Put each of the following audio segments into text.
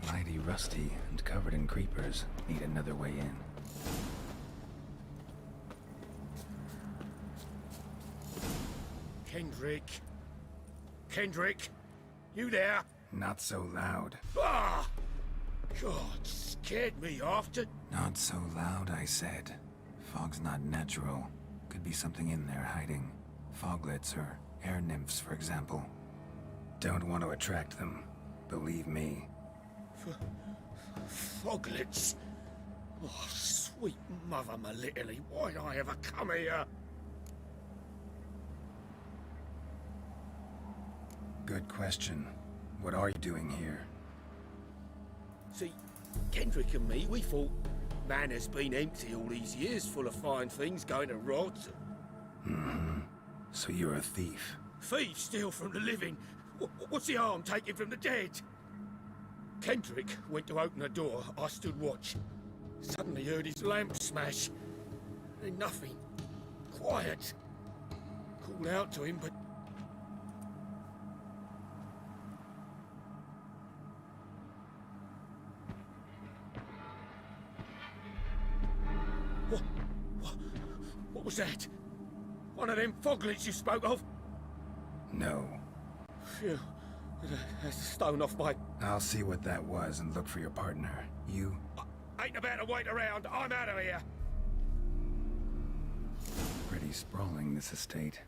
Kendrick! Mighty rusty and covered in creepers. Need another way in. Kendrick! Kendrick! You there? Not so loud. Ah! God, scared me after. Not so loud, I said. Fog's not natural. Could be something in there hiding. Foglets or air nymphs, for example. Don't want to attract them. Believe me. Foglets? Oh, sweet mother, my little, why'd I ever come here? Good question. What are you doing here? See, Kendrick and me, we thought Manor's been empty all these years, full of fine things going to rot. Mm-hmm. So you're a thief. Thieves steal from the living. What's the harm taking from the dead? Kendrick went to open the door. I stood watch. Suddenly heard his lamp smash. Then nothing. Quiet. Called out to him, but... What was that? One of them foglets you spoke of? No. Phew. That's a stone off my... I'll see what that was and look for your partner. You? Ain't about to wait around. I'm out of here. Pretty sprawling, this estate.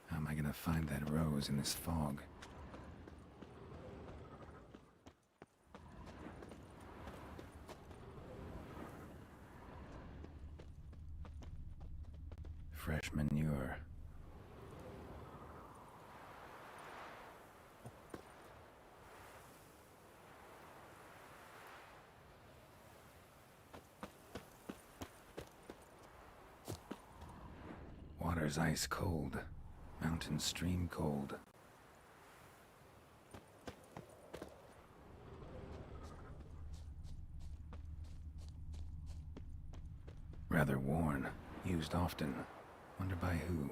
How am I gonna find that rose in this fog? Fresh manure. Water's ice cold. Mountain stream cold. Rather worn. Used often. Wonder by who?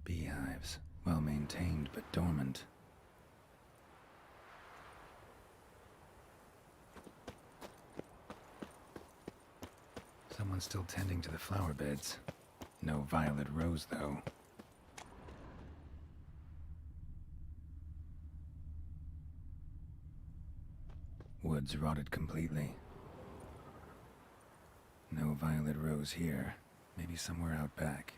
Beehives. Well maintained, but dormant. Someone's still tending to the flower beds. No violet rose, though. Woods rotted completely. No violet rose here. Maybe somewhere out back.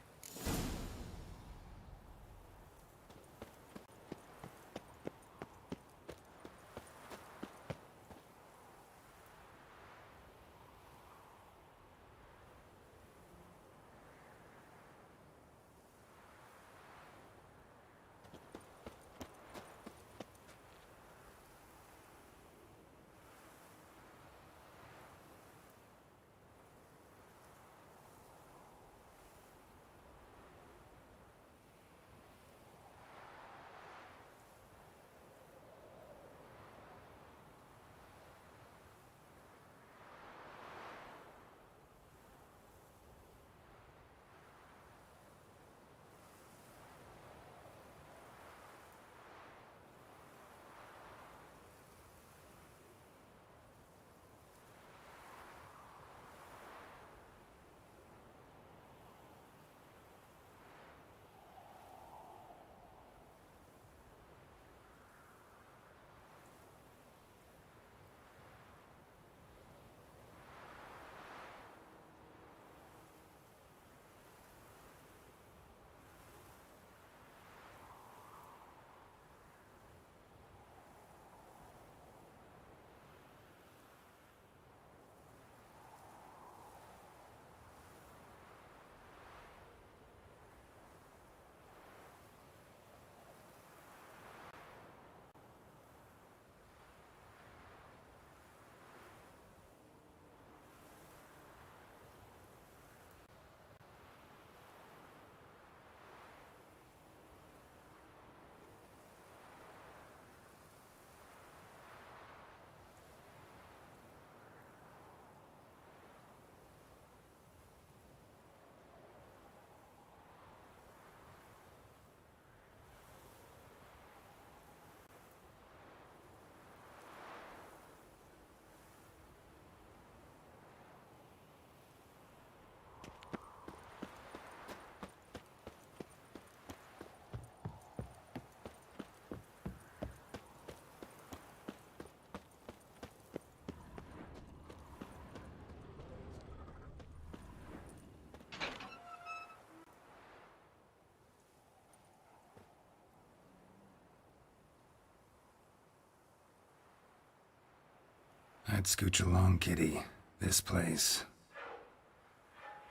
I'd scooch along, kitty. This place.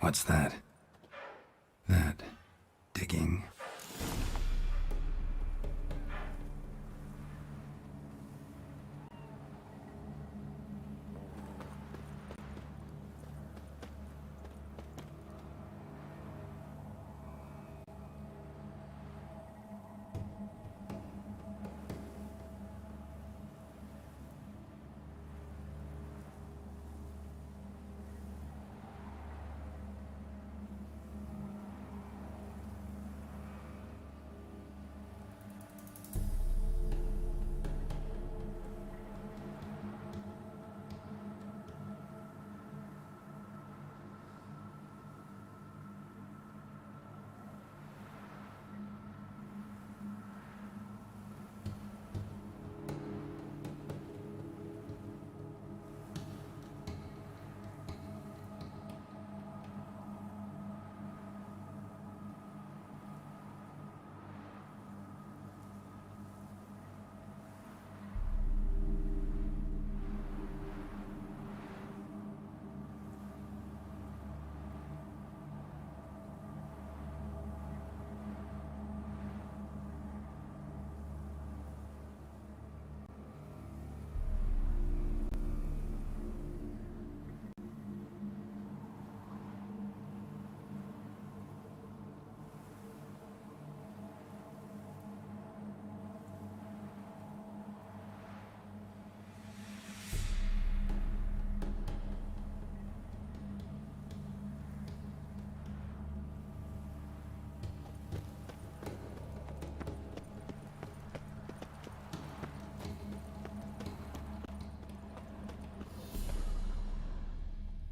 What's that? That... digging?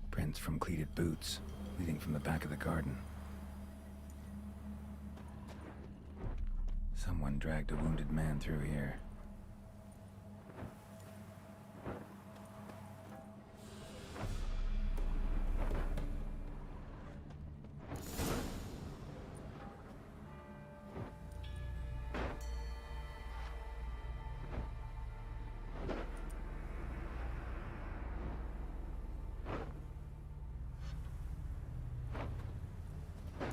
Prints from cleated boots, leading from the back of the garden. Someone dragged a wounded man through here.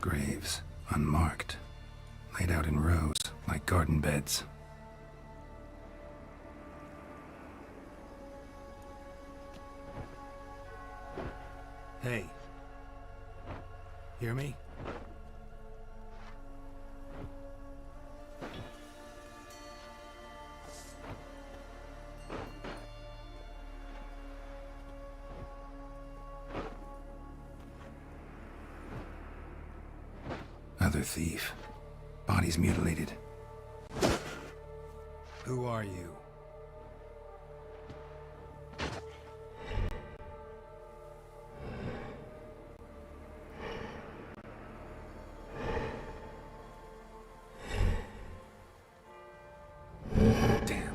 Graves, unmarked, laid out in rows like garden beds. Hey. Hear me? Other thief. Bodies mutilated. Who are you? Damn.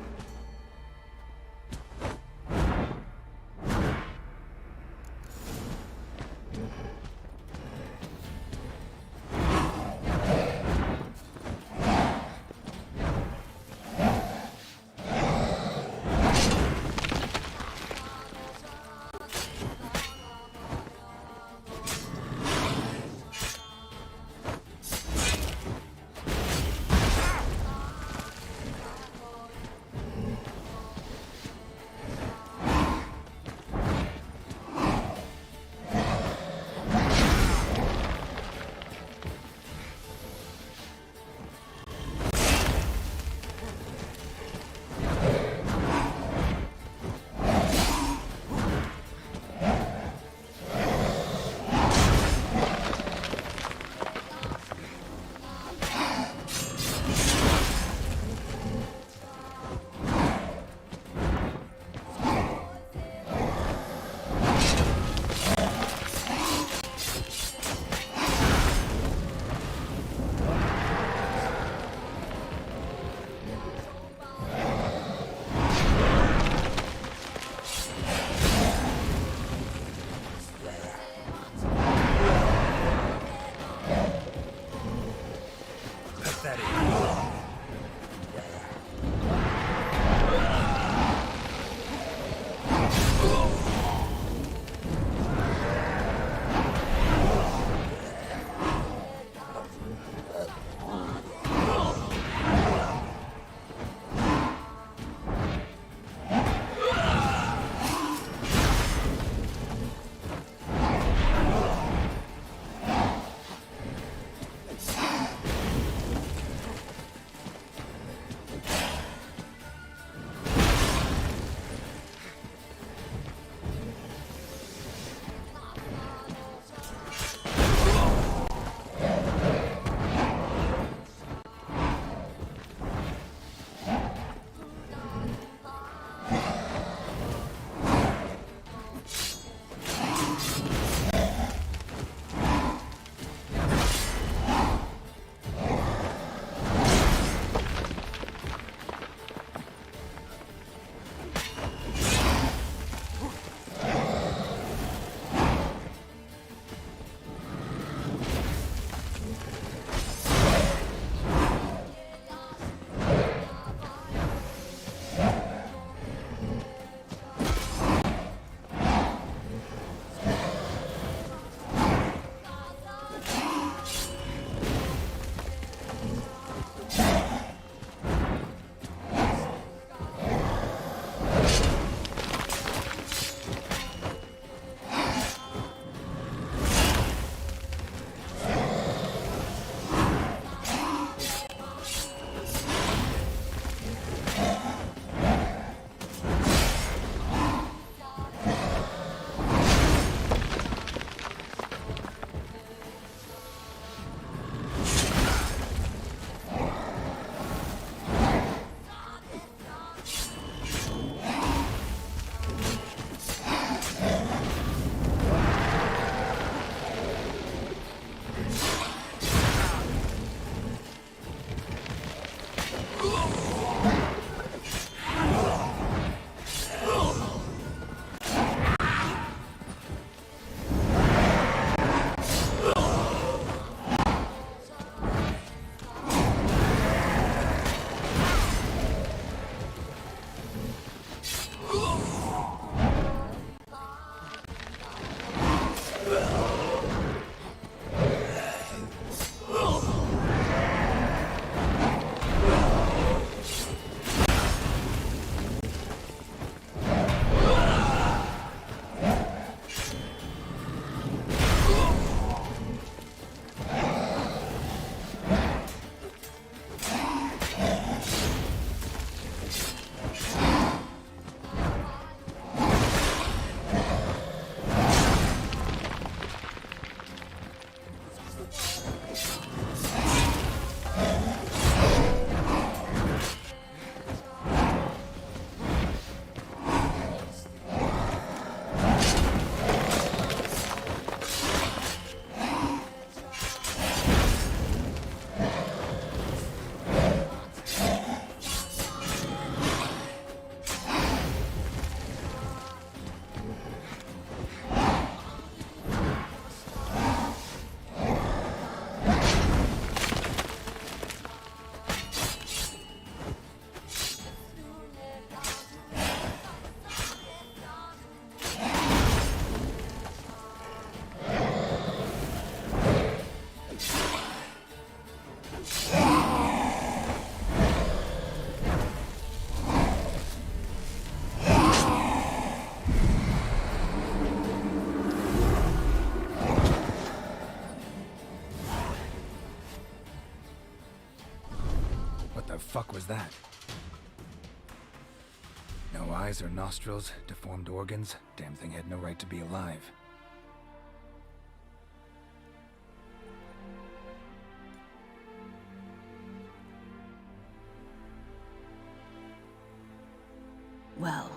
Fuck was that? No eyes or nostrils, deformed organs. Damn thing had no right to be alive. Well,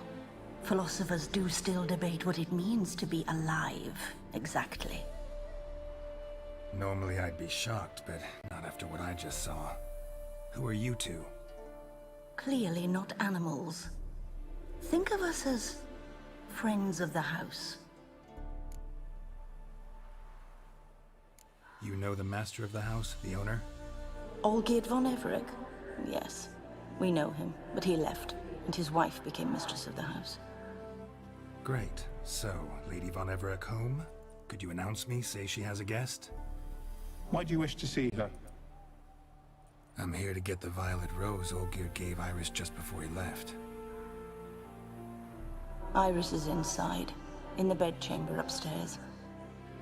philosophers do still debate what it means to be alive, exactly. Normally I'd be shocked, but not after what I just saw. Who are you two? Clearly not animals. Think of us as friends of the house. You know the master of the house, the owner? Olgierd von Everec? Yes, we know him, but he left, and his wife became mistress of the house. Great. So, Lady von Everec home? Could you announce me, say she has a guest? Why do you wish to see her? I'm here to get the violet rose Olgierd gave Iris just before he left. Iris is inside, in the bedchamber upstairs.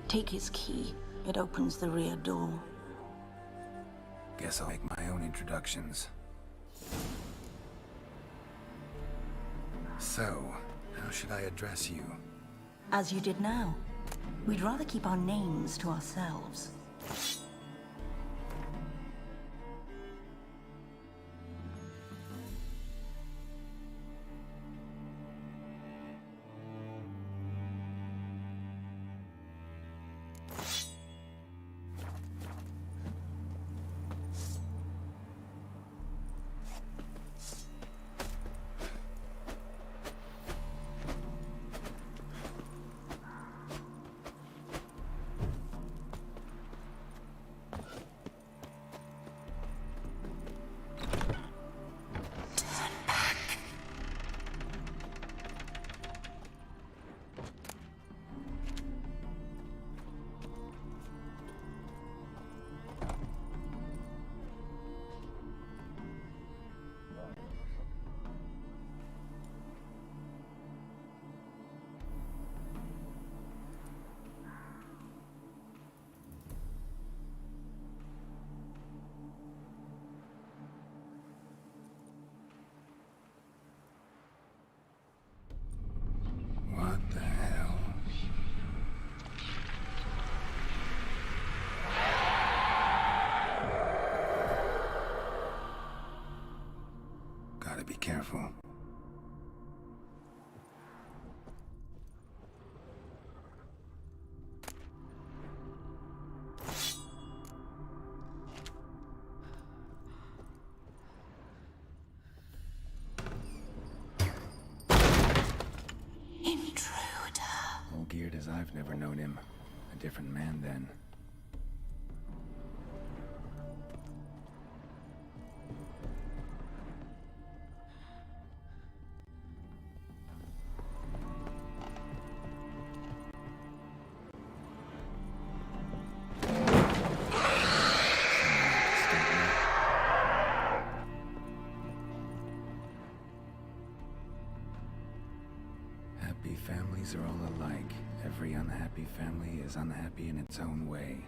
Take his key. It opens the rear door. Guess I'll make my own introductions. So, how should I address you? As you did now. We'd rather keep our names to ourselves. What the hell? Gotta be careful. I've never known him. A different man then. Happy families are all alike. Every unhappy family is unhappy in its own way.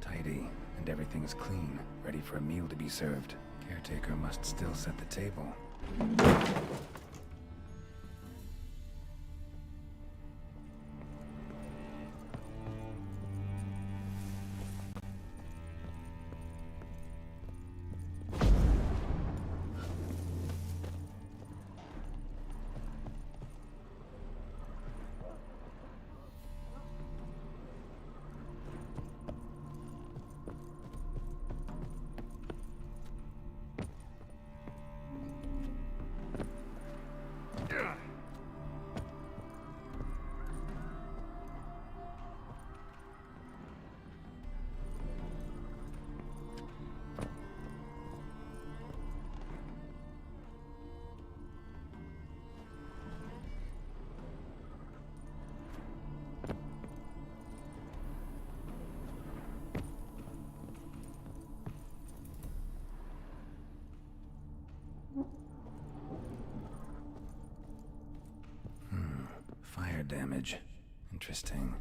Tidy, and everything's clean, ready for a meal to be served. Caretaker must still set the table. Fire damage. Interesting.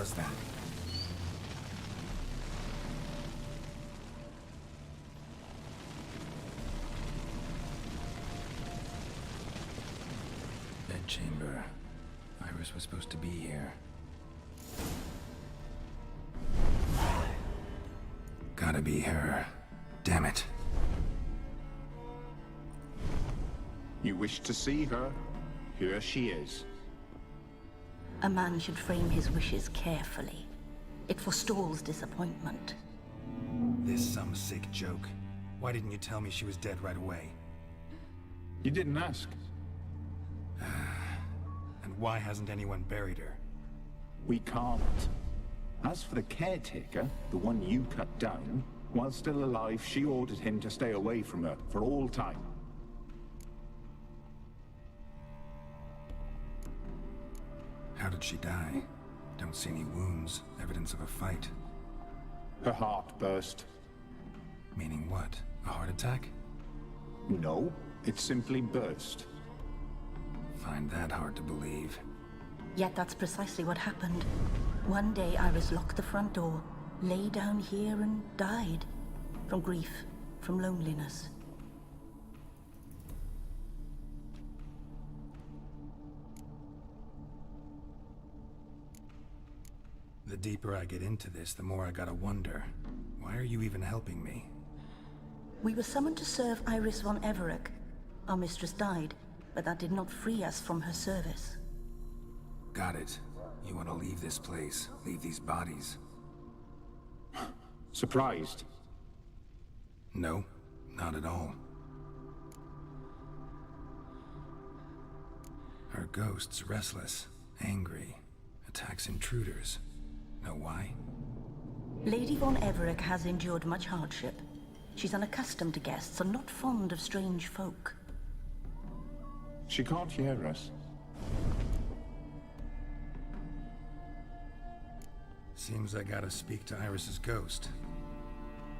was that? Bedchamber. Iris was supposed to be here. Gotta be her. Damn it. You wish to see her? Here she is. A man should frame his wishes carefully. It forestalls disappointment. This some sick joke. Why didn't you tell me she was dead right away? You didn't ask. And why hasn't anyone buried her? We can't. As for the caretaker, the one you cut down, while still alive, she ordered him to stay away from her for all time. How did she die? Don't see any wounds, evidence of a fight. Her heart burst. Meaning what? A heart attack? No, it simply burst. Find that hard to believe. Yet that's precisely what happened. One day Iris locked the front door, lay down here and died. From grief, from loneliness. The deeper I get into this, the more I gotta wonder. Why are you even helping me? We were summoned to serve Iris von Everec. Our mistress died, but that did not free us from her service. Got it. You want to leave this place, leave these bodies. Surprised? No, not at all. Her ghost's restless, angry, attacks intruders. Know why? Lady von Everec has endured much hardship. She's unaccustomed to guests and not fond of strange folk. She can't hear us. Seems I gotta speak to Iris's ghost.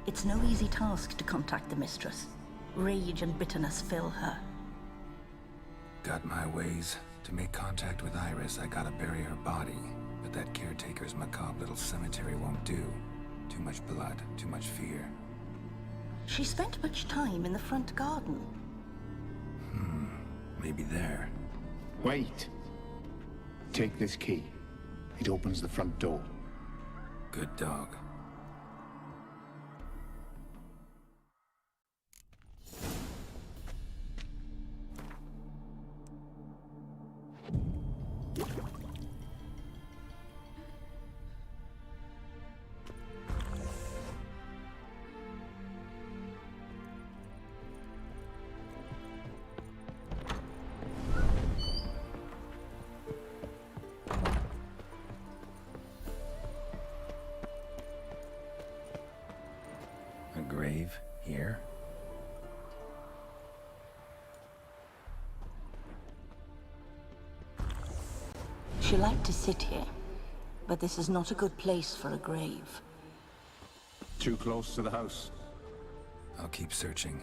It's no easy task to contact the mistress. Rage and bitterness fill her. Got my ways. To make contact with Iris, I gotta bury her body. But that caretaker's macabre little cemetery won't do. Too much blood, too much fear. She spent much time in the front garden. Maybe there. Wait. Take this key. It opens the front door. Good dog. A grave here? She liked to sit here, but this is not a good place for a grave. Too close to the house. I'll keep searching.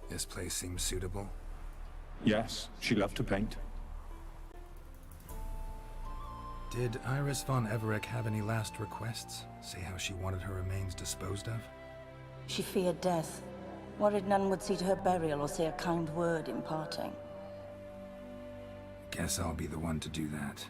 This place seems suitable. Yes, she loved to paint. Did Iris von Everec have any last requests? Say how she wanted her remains disposed of? She feared death, worried none would see to her burial or say a kind word in parting. Guess I'll be the one to do that.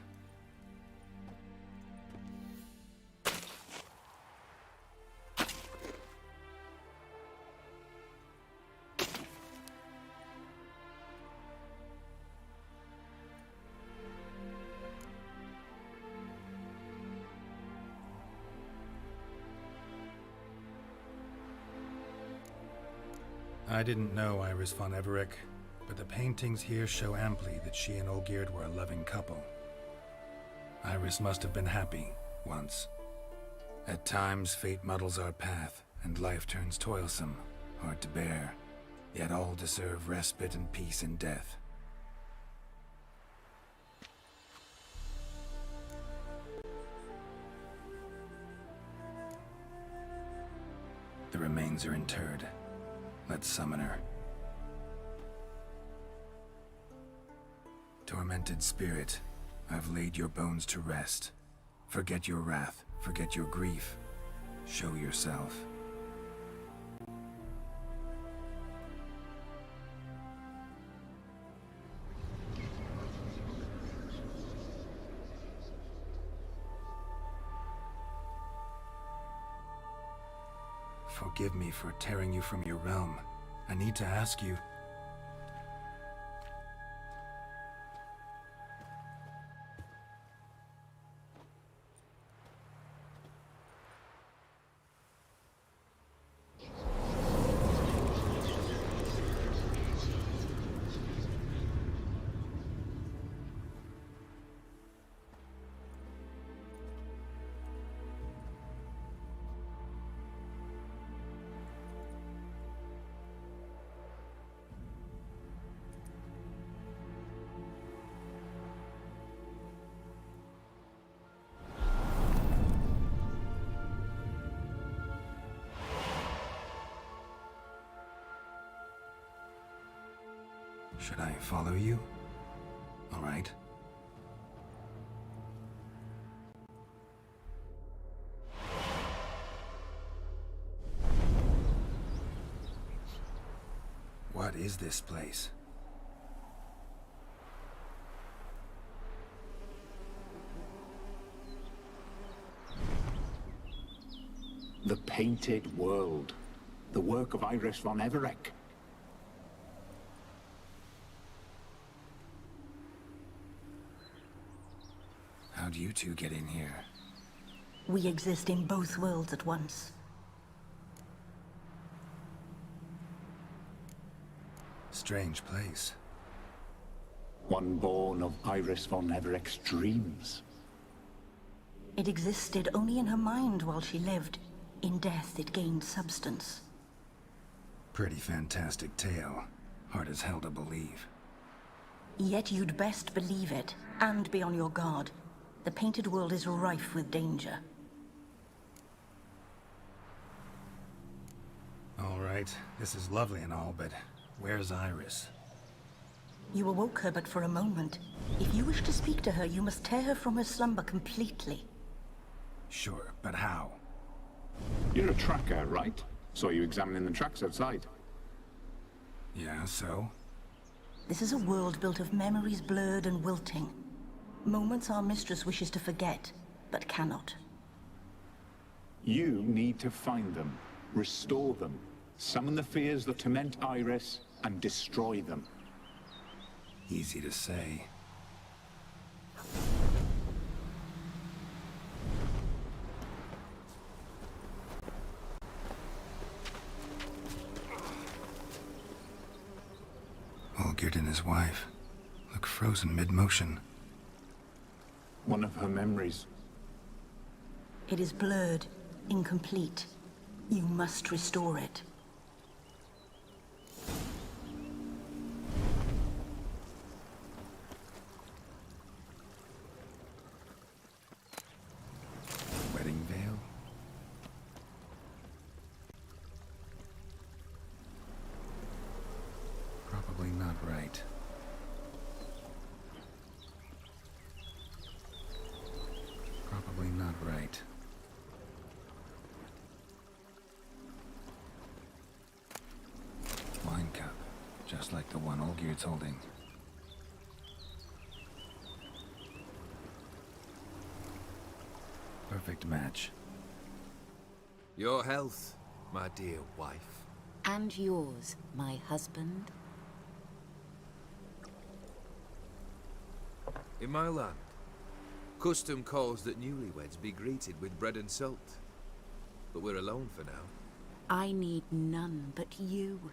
I didn't know Iris von Everec, but the paintings here show amply that she and Olgierd were a loving couple. Iris must have been happy, once. At times, fate muddles our path, and life turns toilsome, hard to bear. Yet all deserve respite and peace in death. The remains are interred. Let's summon her. Tormented spirit, I've laid your bones to rest. Forget your wrath, forget your grief. Show yourself. Forgive me for tearing you from your realm. I need to ask you... Should I follow you? All right. What is this place? The Painted World. The work of Iris von Everec. How'd you two get in here? We exist in both worlds at once. Strange place. One born of Iris von Everec's dreams. It existed only in her mind while she lived. In death, it gained substance. Pretty fantastic tale. Hard as hell to believe. Yet you'd best believe it, and be on your guard. The Painted World is rife with danger. All right, this is lovely and all, but where's Iris? You awoke her but for a moment. If you wish to speak to her, you must tear her from her slumber completely. Sure, but how? You're a tracker, right? Saw you examining the tracks outside. Yeah, so? This is a world built of memories blurred and wilting. Moments our mistress wishes to forget, but cannot. You need to find them, restore them, summon the fears that torment Iris, and destroy them. Easy to say. Olgierd and his wife look frozen mid-motion. One of her memories. It is blurred, incomplete. You must restore it. Wedding veil? Probably not right. Probably not right. Wine cup, just like the one Olgierd's holding. Perfect match. Your health, my dear wife. And yours, my husband. In my land, custom calls that newlyweds be greeted with bread and salt. But we're alone for now. I need none but you.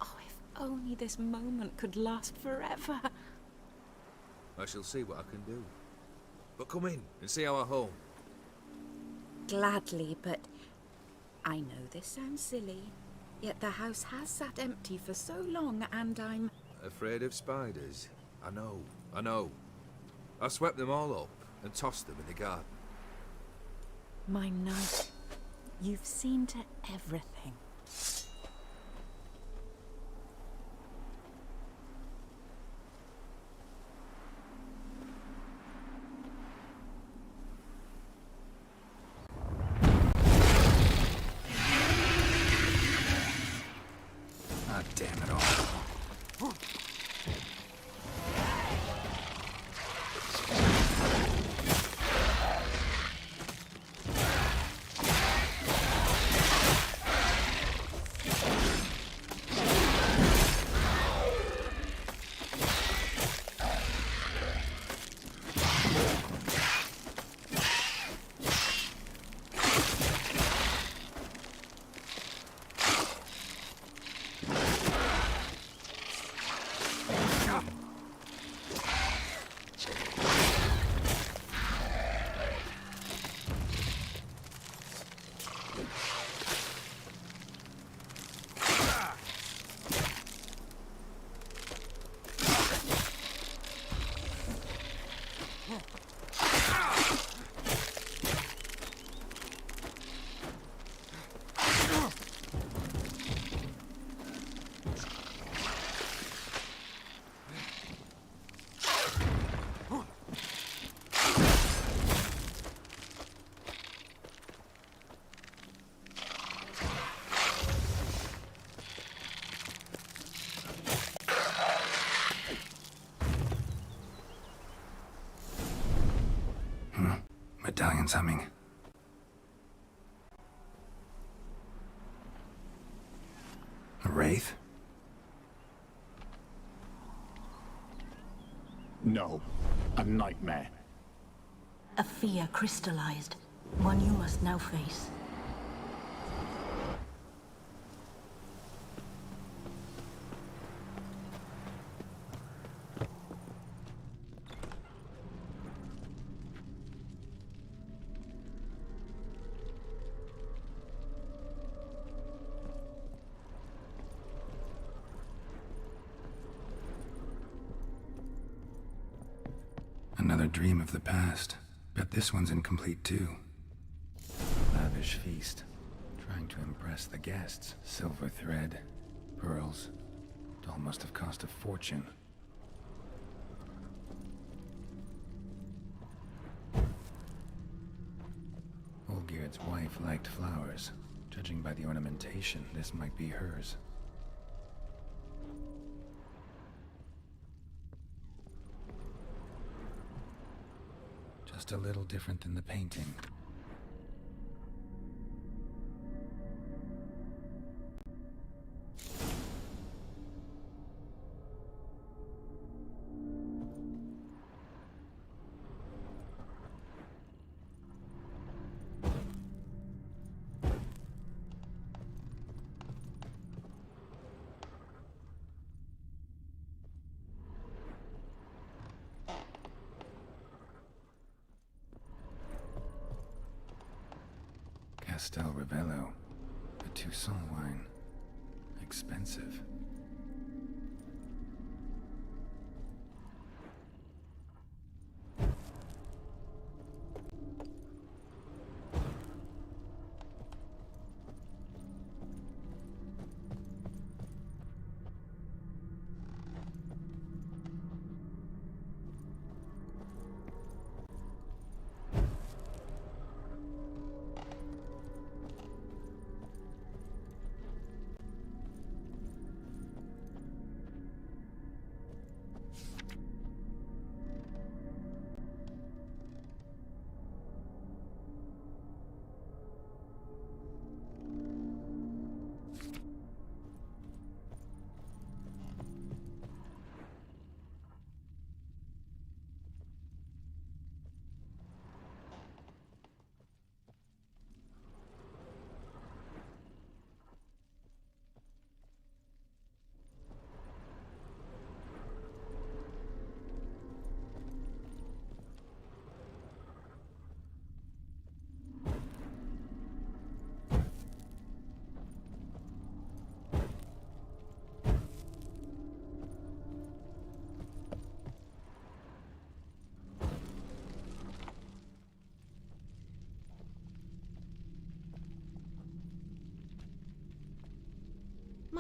Oh, if only this moment could last forever. I shall see what I can do. But come in and see our home. Gladly, but I know this sounds silly, yet the house has sat empty for so long, and I'm... Afraid of spiders? I know. I swept them all up and tossed them in the garden. My knight, you've seen to everything. Ah, damn it all. Medallion's humming. A wraith? No, a nightmare. A fear crystallized, one you must now face. Another dream of the past. Bet this one's incomplete too. Lavish feast. Trying to impress the guests. Silver thread. Pearls. It all must have cost a fortune. Olgierd's wife liked flowers. Judging by the ornamentation, this might be hers. Just a little different than the painting. Castel Ravello, a Toussaint wine. Expensive.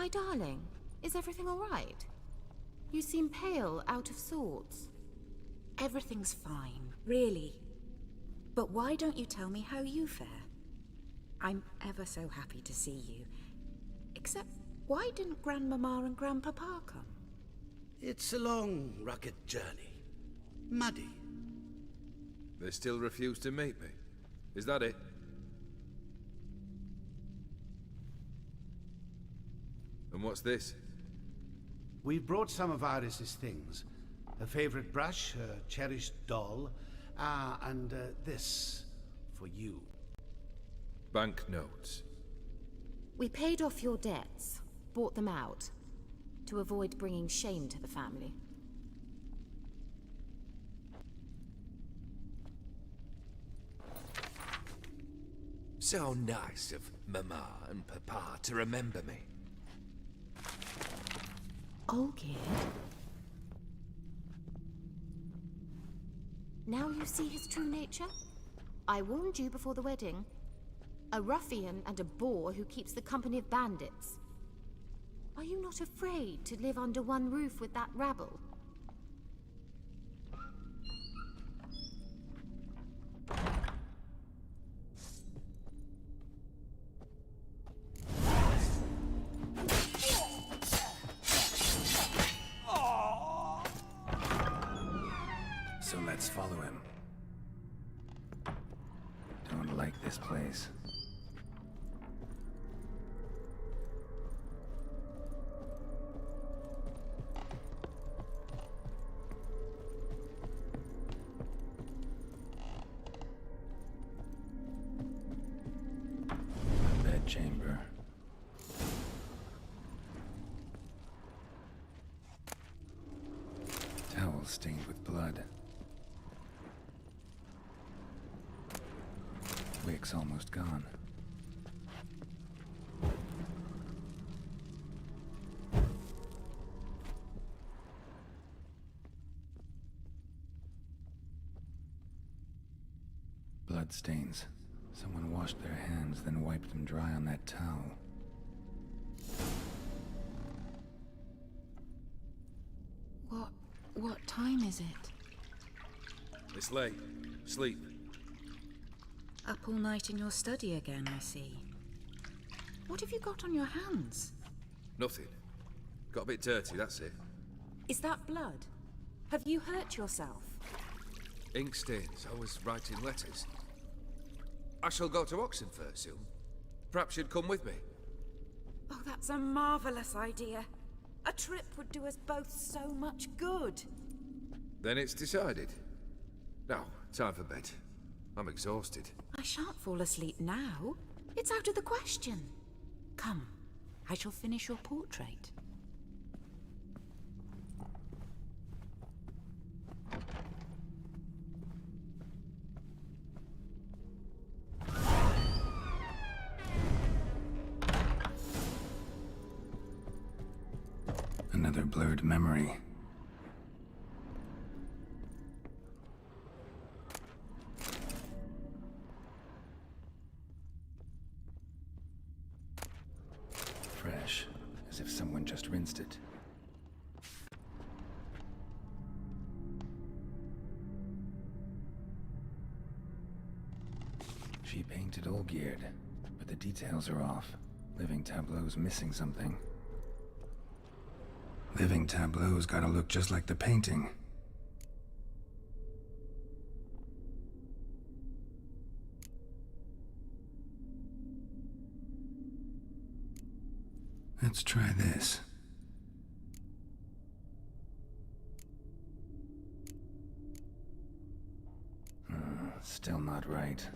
My darling, is everything all right? You seem pale, out of sorts. Everything's fine, really. But why don't you tell me how you fare? I'm ever so happy to see you. Except, why didn't Grandmama and Grandpapa come? It's a long, rugged journey. Muddy. They still refuse to meet me. Is that it? And what's this? We've brought some of Iris's things. Her favorite brush, her cherished doll, and this for you. Banknotes. We paid off your debts, bought them out, to avoid bringing shame to the family. So nice of Mama and Papa to remember me. Olgierd? Now you see his true nature? I warned you before the wedding. A ruffian and a boor who keeps the company of bandits. Are you not afraid to live under one roof with that rabble? So let's follow him. Don't like this place. A bedchamber. Towel stained with blood. Wick's almost gone. Blood stains. Someone washed their hands, then wiped them dry on that towel. What time is it? It's late. Sleep. Up all night in your study again, I see. What have you got on your hands? Nothing. Got a bit dirty, that's it. Is that blood? Have you hurt yourself? Ink stains. I was writing letters. I shall go to Oxenfurt soon. Perhaps you'd come with me. Oh, that's a marvelous idea. A trip would do us both so much good. Then it's decided. Now, time for bed. I'm exhausted. I shan't fall asleep now. It's out of the question. Come, I shall finish your portrait. Another blurred memory. Fresh, as if someone just rinsed it. She painted Olgierd, but the details are off. Living Tableau's missing something. Living Tableau's gotta look just like the painting. Let's try this. Still not right.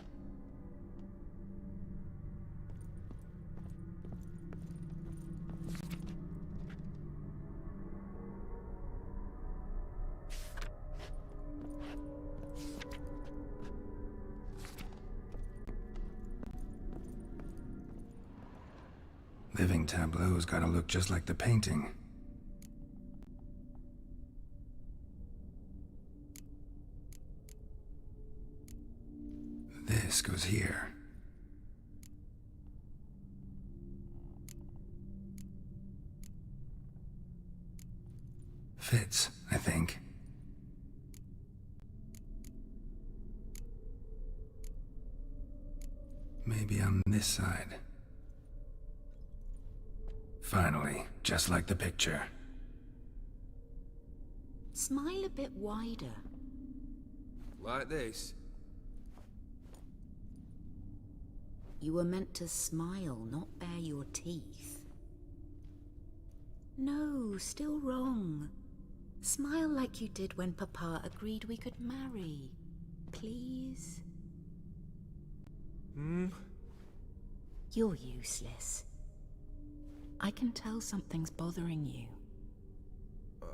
Living Tableau's gotta look just like the painting. This goes here. secrets, I think. Maybe on this side. Finally, just like the picture. Smile a bit wider. Like this? You were meant to smile, not bare your teeth. No, still wrong. Smile like you did when Papa agreed we could marry. Please? You're useless. I can tell something's bothering you.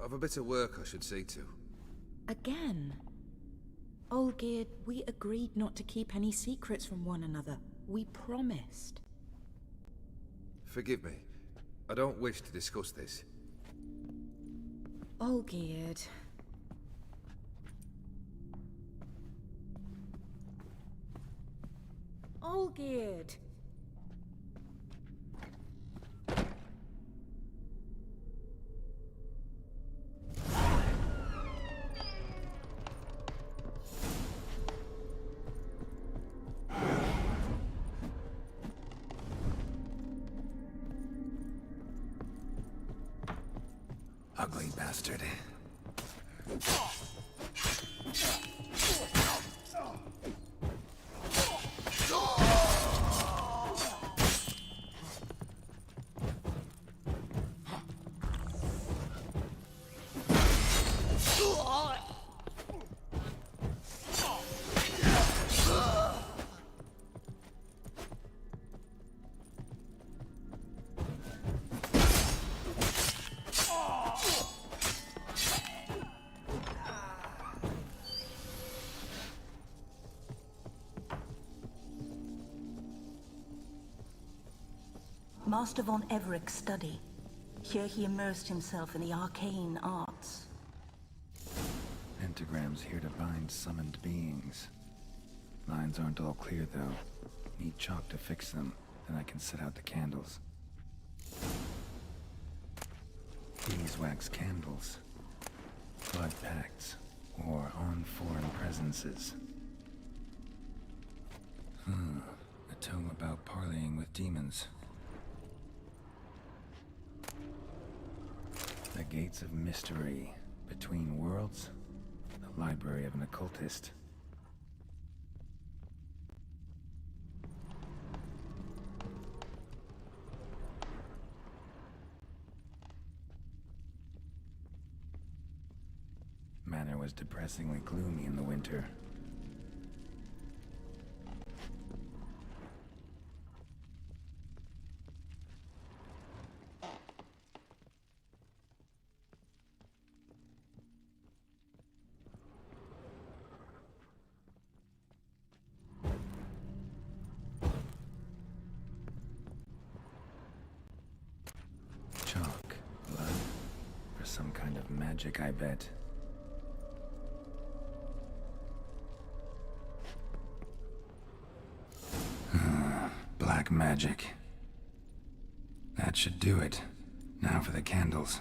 I've a bit of work I should see to. Again? Olgierd, we agreed not to keep any secrets from one another. We promised. Forgive me. I don't wish to discuss this. Olgierd. Olgierd! Ugly bastard. Master von Everek's study. Here he immersed himself in the arcane arts. Pentagrams here to bind summoned beings. Lines aren't all clear, though. Need chalk to fix them, then I can set out the candles. Beeswax candles. Blood pacts. Or on foreign presences. A tome about parleying with demons. The Gates of Mystery. Between Worlds. The Library of an Occultist. Manor was depressingly gloomy in the winter. Chalk, blood, for some kind of magic, I bet. Black magic. That should do it. Now for the candles.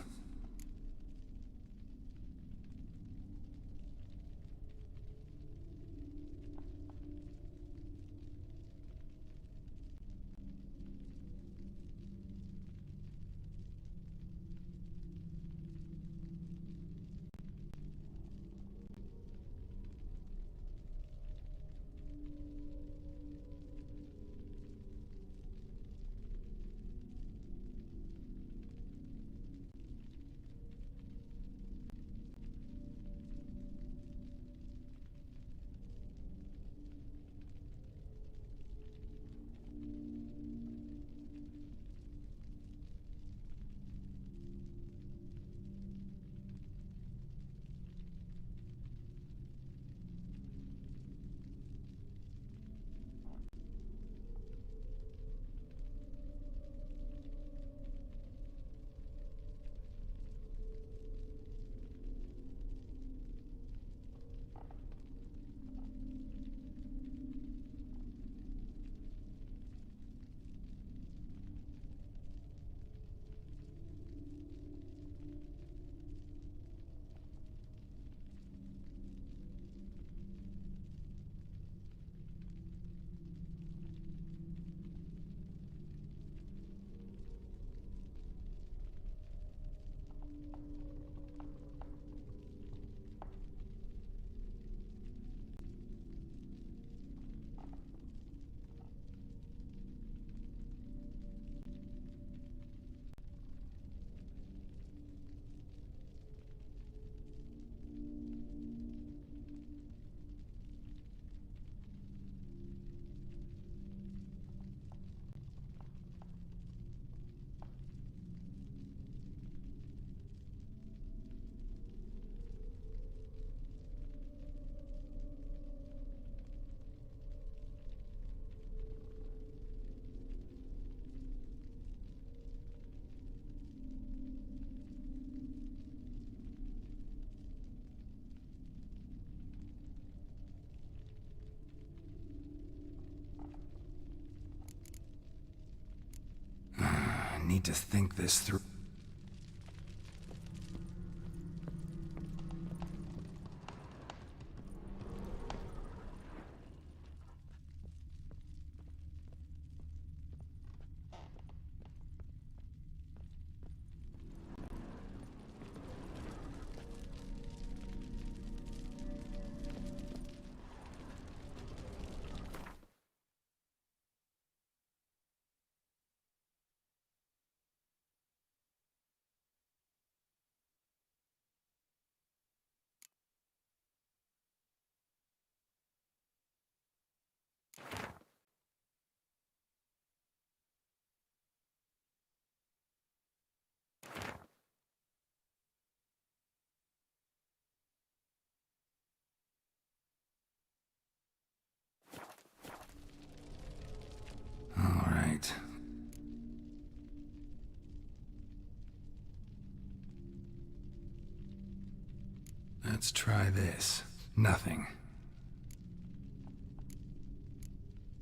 need to think this through. All right. Let's try this. Nothing.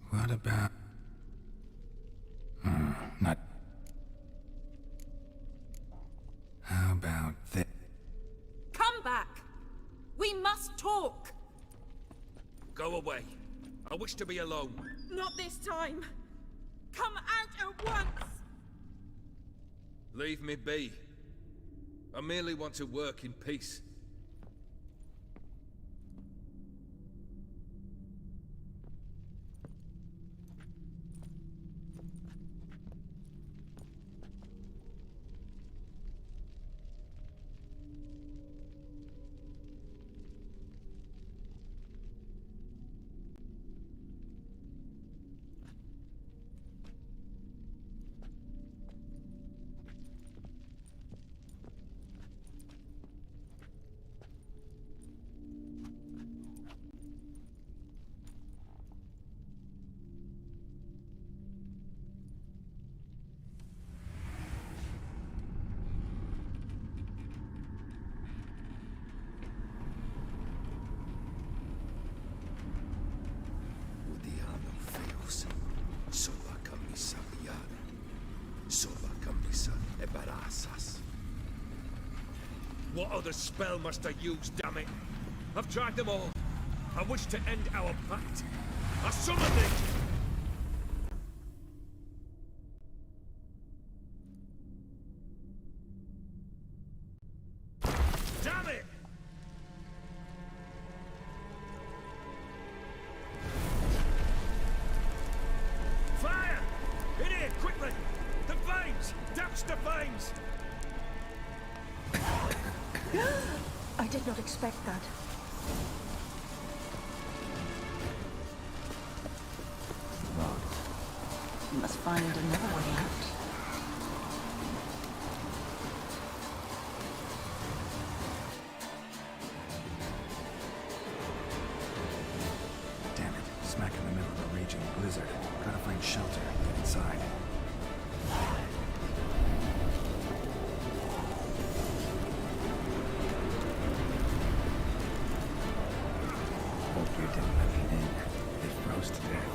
What about... not... How about this? Come back! We must talk! Go away. I wish to be alone. Not this time! Come out at once! Leave me be. I merely want to work in peace. What other spell must I use, damn it? I've tried them all. I wish to end our pact. I summon thee! Damn it! Fire! In here, quickly! The veins! Douse the veins! I did not expect that. You must find another way out. Damn it. Smack in the middle of a raging blizzard. Gotta find shelter. Get inside. Hope you didn't let me in. They froze to death.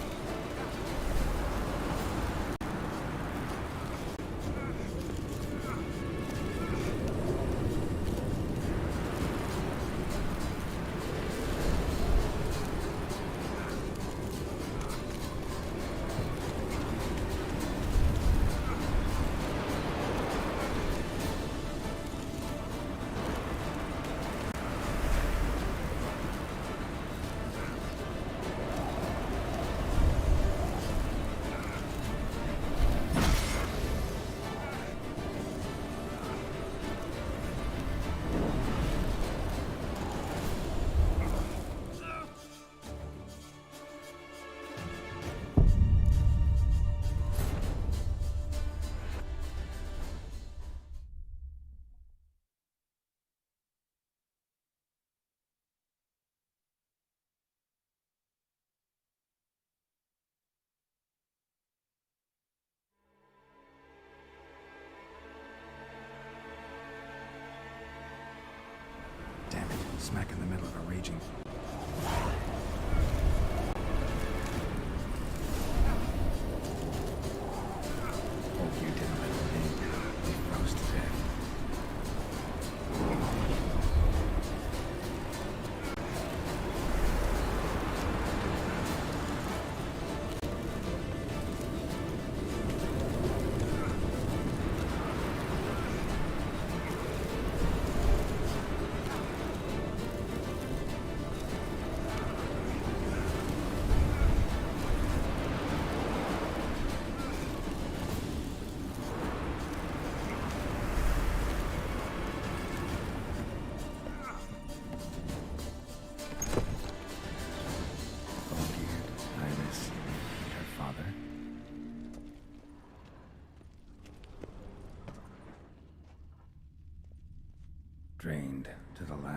Damn it. Smack in the middle of a raging... Hope you didn't let me in.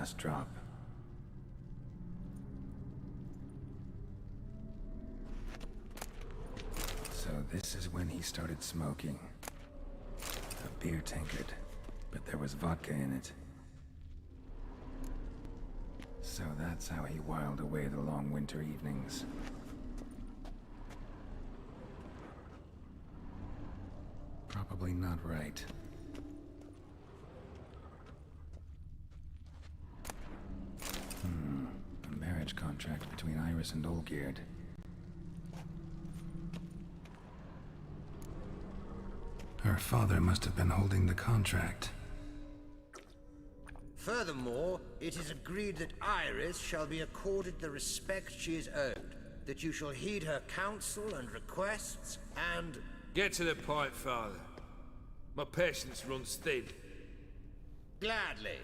last drop. So this is when he started smoking. A beer tankard, but there was vodka in it. So that's how he whiled away the long winter evenings. Probably not right. A marriage contract between Iris and Olgierd. Her father must have been holding the contract. Furthermore, it is agreed that Iris shall be accorded the respect she is owed, that you shall heed her counsel and requests, and... Get to the point, Father. My patience runs thin. Gladly.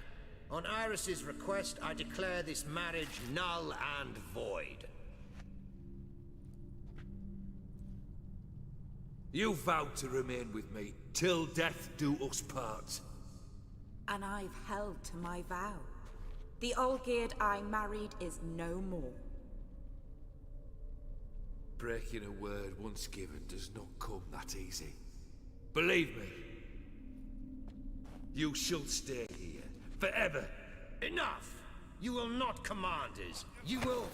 On Iris's request, I declare this marriage null and void. You vowed to remain with me till death do us part. And I've held to my vow. The Olgierd I married is no more. Breaking a word once given does not come that easy. Believe me. You shall stay here, forever. Enough! You will not command us. You will...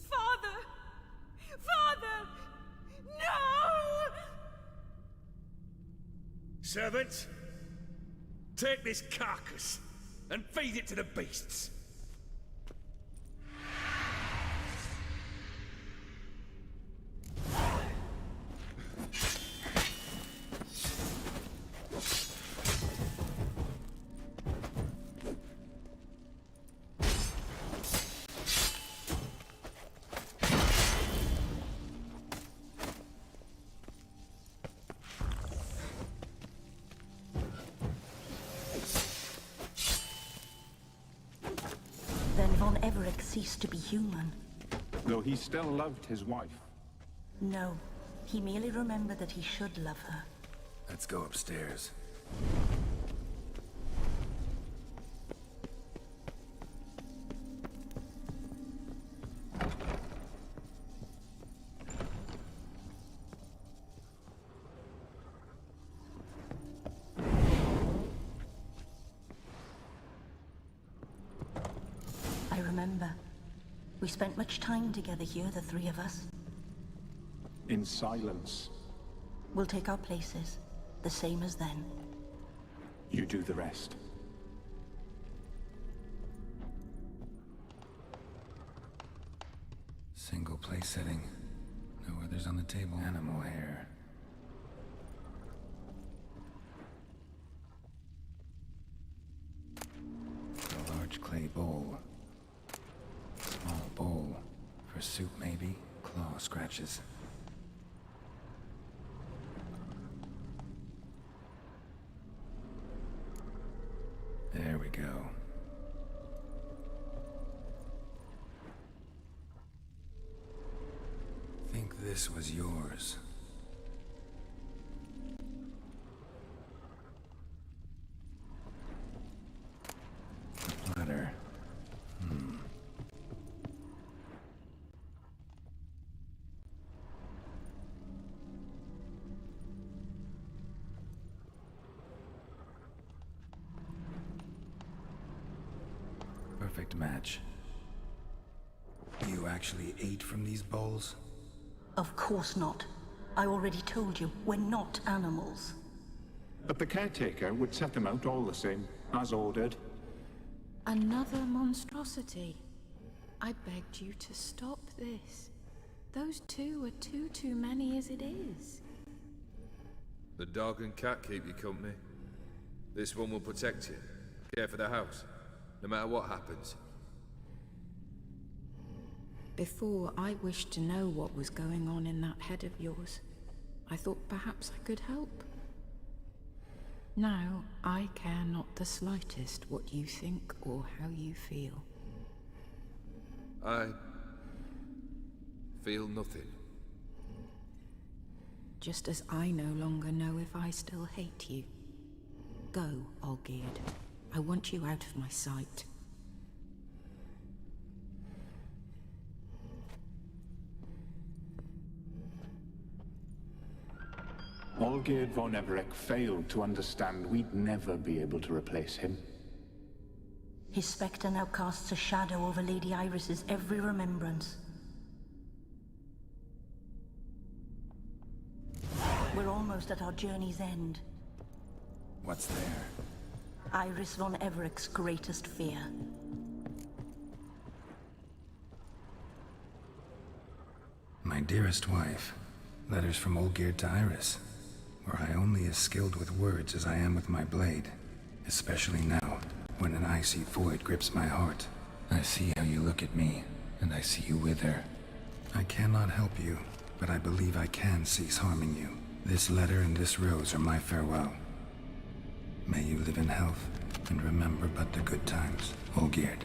Father! Father! No! Servants, take this carcass and feed it to the beasts. Then Von Everec ceased to be human. Though he still loved his wife. No, he merely remembered that he should love her. Let's go upstairs. I remember. We spent much time together here, the three of us. In silence. We'll take our places, the same as then. You do the rest. Single place setting. No others on the table. Animal hair. A large clay bowl. Small bowl. For soup, maybe? Claw scratches. There we go. Think this was yours. The platter. Perfect match. You actually ate from these bowls? Of course not. I already told you, we're not animals. But the caretaker would set them out all the same, as ordered. Another monstrosity. I begged you to stop this. Those two are too many as it is. The dog and cat keep you company. This one will protect you, care for the house, no matter what happens. Before, I wished to know what was going on in that head of yours. I thought perhaps I could help. Now, I care not the slightest what you think or how you feel. I feel nothing. Just as I no longer know if I still hate you. Go, Olgierd. I want you out of my sight. Olgierd von Everec failed to understand we'd never be able to replace him. His spectre now casts a shadow over Lady Iris's every remembrance. We're almost at our journey's end. What's there? Iris von Everec's greatest fear. My dearest wife. Letters from Olgierd to Iris. Were I only as skilled with words as I am with my blade. Especially now, when an icy void grips my heart. I see how you look at me, and I see you wither. I cannot help you, but I believe I can cease harming you. This letter and this rose are my farewell. May you live in health, and remember but the good times, Olgierd.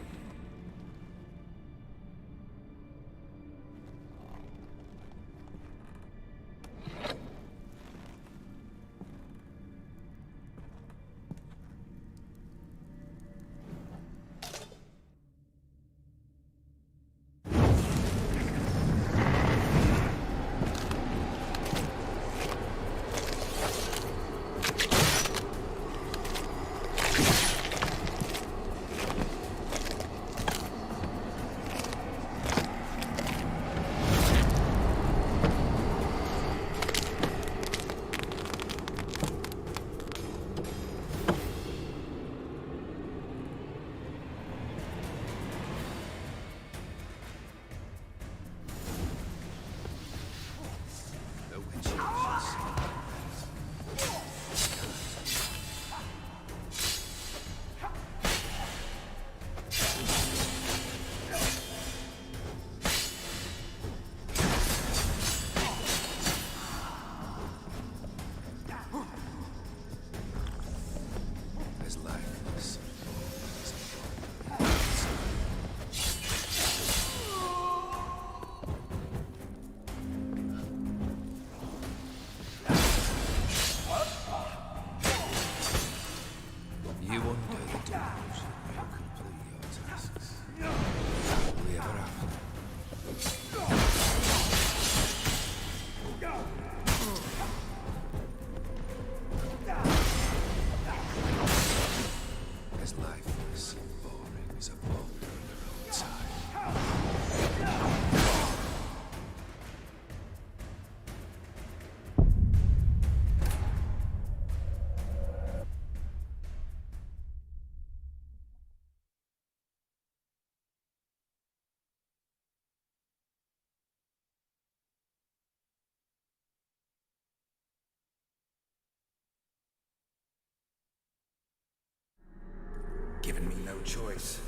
Given me no choice.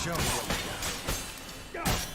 Show me what you got.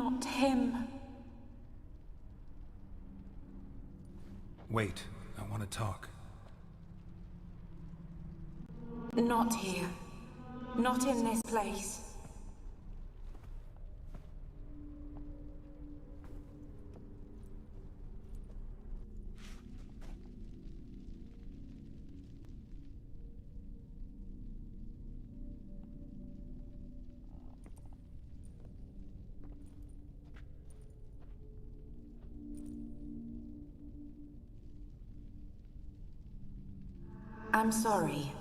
Not him. Wait, I want to talk. Not here. Not in this place. I'm sorry.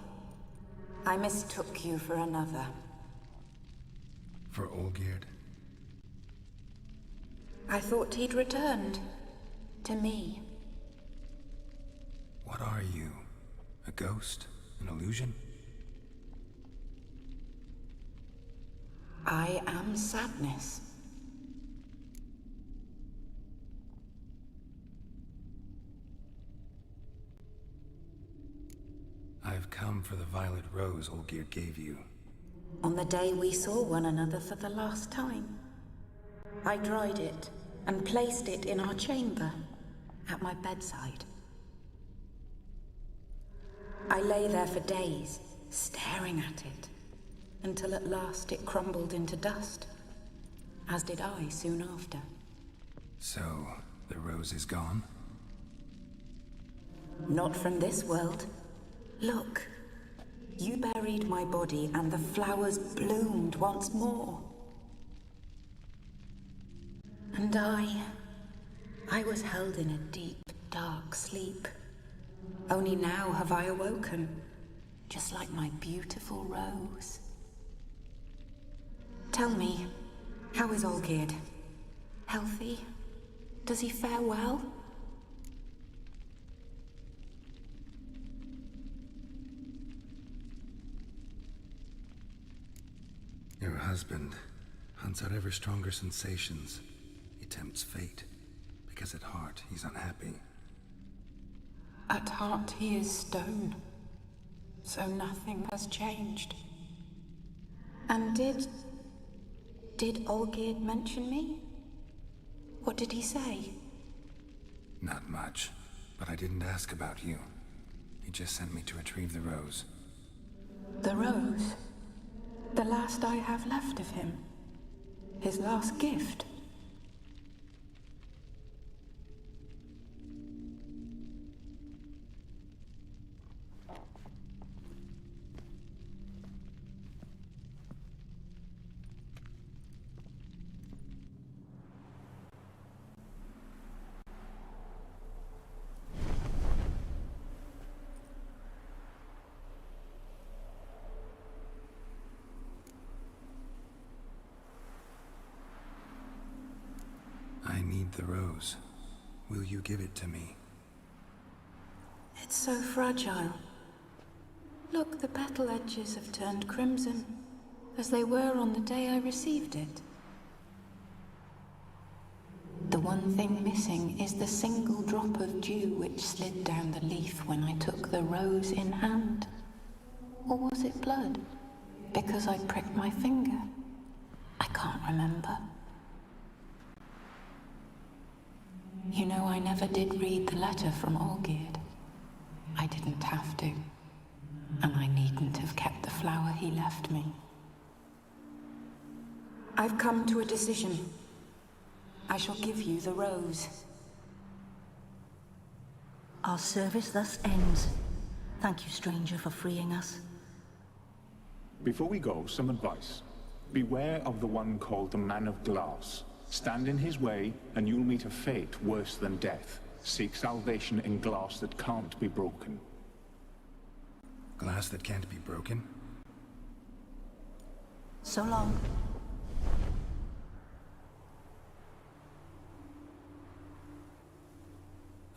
I mistook you for another. For Olgierd? I thought he'd returned. To me. What are you? A ghost? An illusion? I am sadness. I've come for the violet rose Olgierd gave you. On the day we saw one another for the last time, I dried it and placed it in our chamber, at my bedside. I lay there for days, staring at it, until at last it crumbled into dust, as did I soon after. So, the rose is gone? Not from this world. Look, you buried my body and the flowers bloomed once more. And I was held in a deep, dark sleep. Only now have I awoken, just like my beautiful rose. Tell me, how is Olgierd? Healthy? Does he fare well? Your husband hunts out ever stronger sensations. He tempts fate, because at heart he's unhappy. At heart he is stone, so nothing has changed. And did Olgierd mention me? What did he say? Not much, but I didn't ask about you. He just sent me to retrieve the rose. The rose? The last I have left of him? His last gift? I need the rose. Will you give it to me? It's so fragile. Look, the petal edges have turned crimson, as they were on the day I received it. The one thing missing is the single drop of dew which slid down the leaf when I took the rose in hand. Or was it blood? Because I pricked my finger? I can't remember. You know, I never did read the letter from Olgierd. I didn't have to. And I needn't have kept the flower he left me. I've come to a decision. I shall give you the rose. Our service thus ends. Thank you, stranger, for freeing us. Before we go, some advice. Beware of the one called the Man of Glass. Stand in his way, and you'll meet a fate worse than death. Seek salvation in glass that can't be broken. Glass that can't be broken? So long.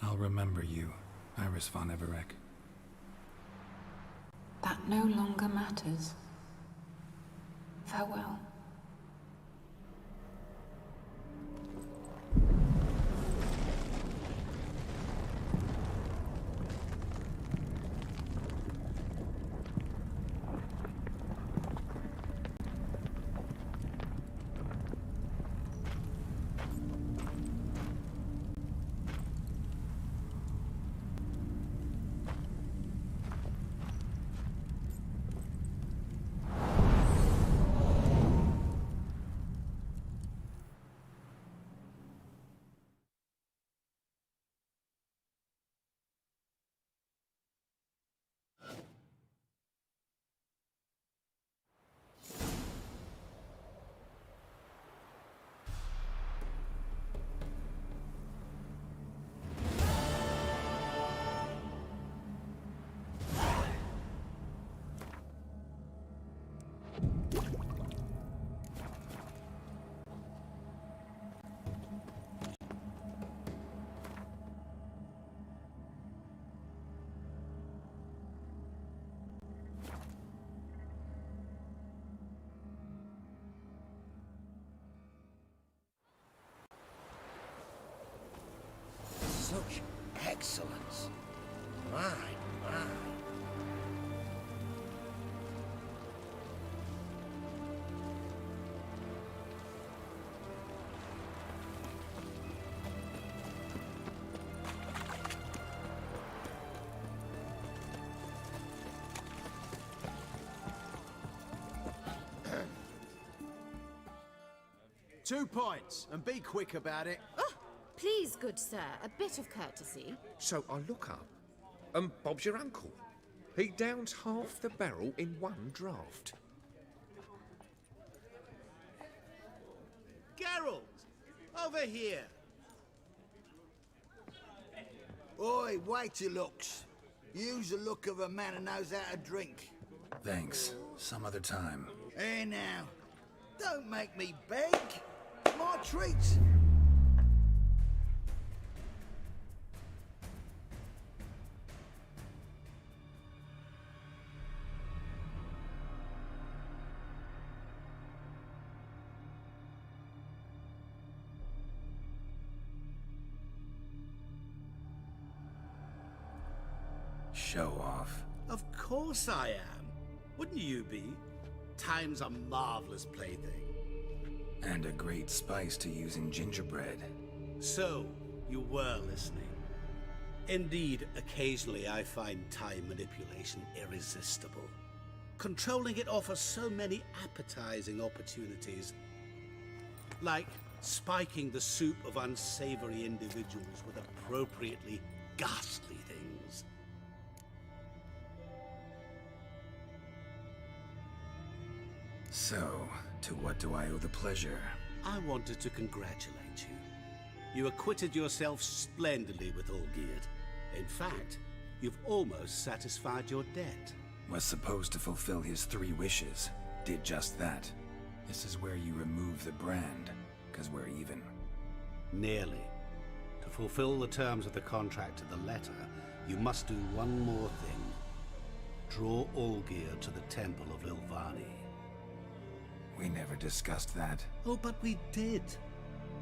I'll remember you, Iris von Everec. That no longer matters. Farewell. excellence. My, my. Two points, and be quick about it. Oh, please, good sir, a bit of courtesy. So I look up, and Bob's your uncle. He downs half the barrel in one draught. Geralt, over here. Oi, wait your looks. Use the look of a man who knows how to drink. Thanks. Some other time. Hey now, don't make me beg. My treat. Show off. Of course I am. Wouldn't you be? Time's a marvelous plaything. And a great spice to use in gingerbread. So, you were listening. Indeed, occasionally I find time manipulation irresistible. Controlling it offers so many appetizing opportunities. Like spiking the soup of unsavory individuals with appropriately ghastly things. So, to what do I owe the pleasure? I wanted to congratulate you. You acquitted yourself splendidly with Olgierd. In fact, you've almost satisfied your debt. Was supposed to fulfill his 3 wishes. Did just that. This is where you remove the brand, because we're even. Nearly. To fulfill the terms of the contract to the letter, you must do one more thing. Draw Olgierd to the Temple of Lilvani. We never discussed that. Oh, but we did.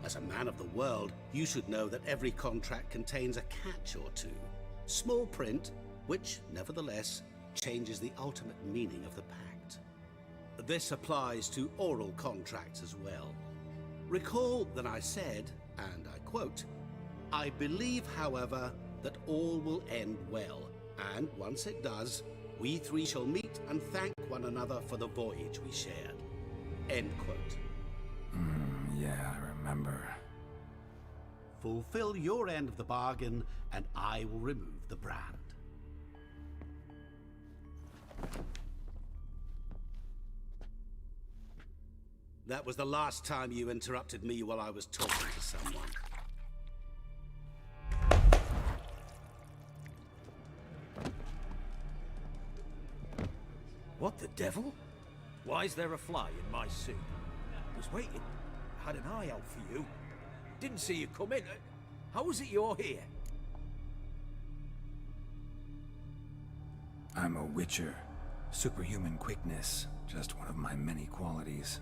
As a man of the world, you should know that every contract contains a catch or two. Small print, which, nevertheless, changes the ultimate meaning of the pact. This applies to oral contracts as well. Recall that I said, and I quote, "I believe, however, that all will end well, and once it does, we 3 shall meet and thank one another for the voyage we shared." End quote. Yeah, I remember. Fulfill your end of the bargain, and I will remove the brand. That was the last time you interrupted me while I was talking to someone. What the devil? Why is there a fly in my soup? Was waiting. Had an eye out for you. Didn't see you come in. How is it you're here? I'm a witcher. Superhuman quickness. Just one of my many qualities.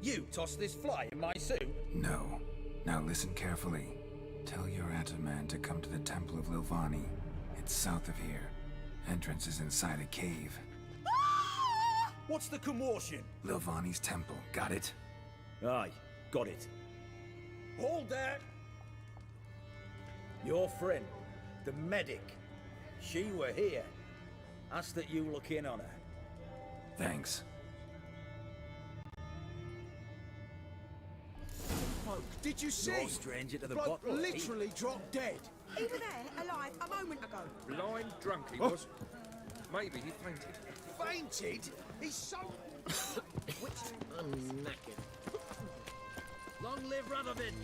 You tossed this fly in my soup? No. Now listen carefully. Tell your Ataman to come to the Temple of Lilvani. It's south of here. Entrance is inside a cave. What's the commotion? Lilvani's temple. Got it? Aye, got it. Hold there! Your friend, the medic. She were here. Ask that you look in on her. Thanks. Did you see? No stranger to the bottle. Literally dropped dead. He was there, alive, a moment ago. Blind drunk he was. Maybe he fainted. Fainted? He's so... I'm knackered. Long live Radovid!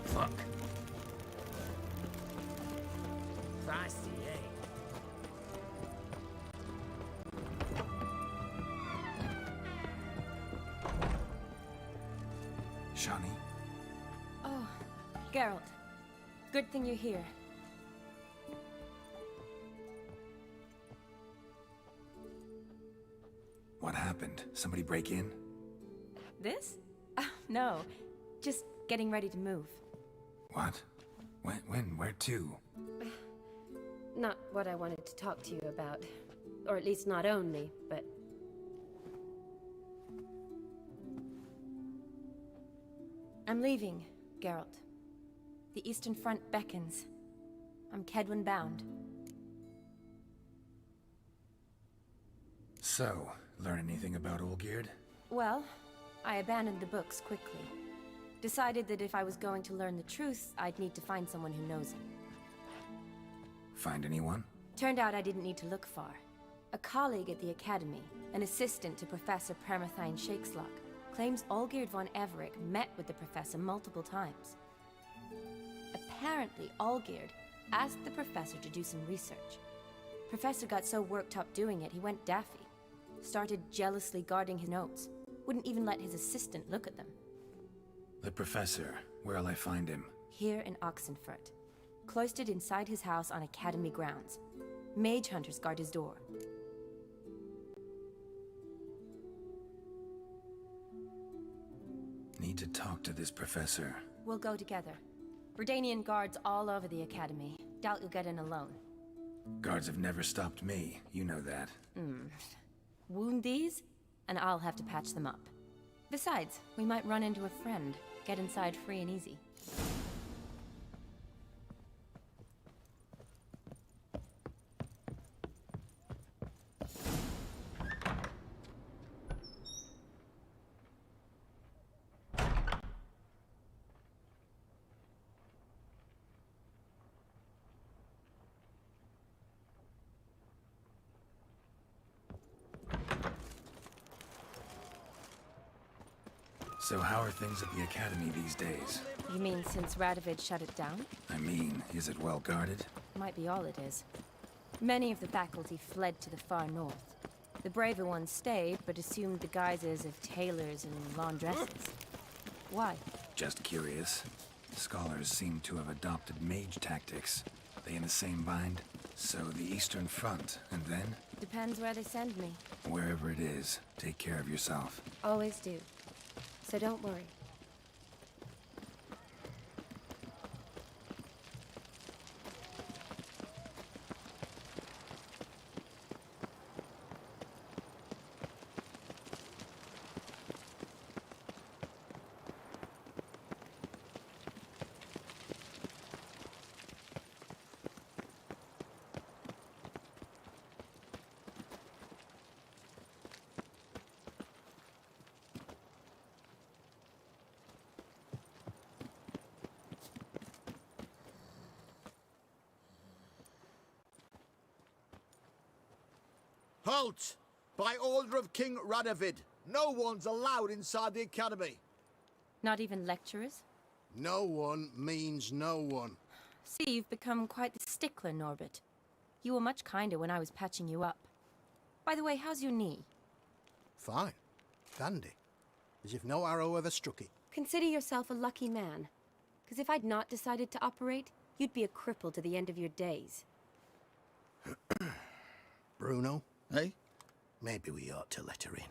Fuck. Classy, eh? Shani? Oh, Geralt. Good thing you're here. What happened? happened? Somebody break in? This? No. Just getting ready to move. What? When? Where to? Not what I wanted to talk to you about. Or at least not only, but... I'm leaving, Geralt. The Eastern Front beckons. I'm Kedwin bound. So, learn anything about Olgierd? Well, I abandoned the books quickly. Decided that if I was going to learn the truth, I'd need to find someone who knows it. Find anyone? Turned out I didn't need to look far. A colleague at the Academy, an assistant to Professor Permathine Shakeslok, claims Olgierd von Everec met with the professor multiple times. Apparently, Olgierd asked the professor to do some research. Professor got so worked up doing it, he went daffy. Started jealously guarding his notes. Wouldn't even let his assistant look at them. The professor. Where'll I find him? Here in Oxenfurt. Cloistered inside his house on Academy grounds. Mage hunters guard his door. Need to talk to this professor. We'll go together. Redanian guards all over the Academy. Doubt you'll get in alone. Guards have never stopped me. You know that. Wound these, and I'll have to patch them up. Besides, we might run into a friend. Get inside free and easy. So how are things at the Academy these days? You mean since Radovid shut it down? I mean, is it well guarded? Might be all it is. Many of the faculty fled to the far north. The braver ones stayed, but assumed the guises of tailors and laundresses. Why? Just curious. Scholars seem to have adopted mage tactics. They in the same bind? So the Eastern Front, and then? Depends where they send me. Wherever it is, take care of yourself. Always do. So don't worry. Halt! By order of King Radovid, no one's allowed inside the Academy. Not even lecturers? No one means no one. See, you've become quite the stickler, Norbert. You were much kinder when I was patching you up. By the way, how's your knee? Fine. Dandy. As if no arrow ever struck it. Consider yourself a lucky man. Because if I'd not decided to operate, you'd be a cripple to the end of your days. Bruno? Eh? Maybe we ought to let her in.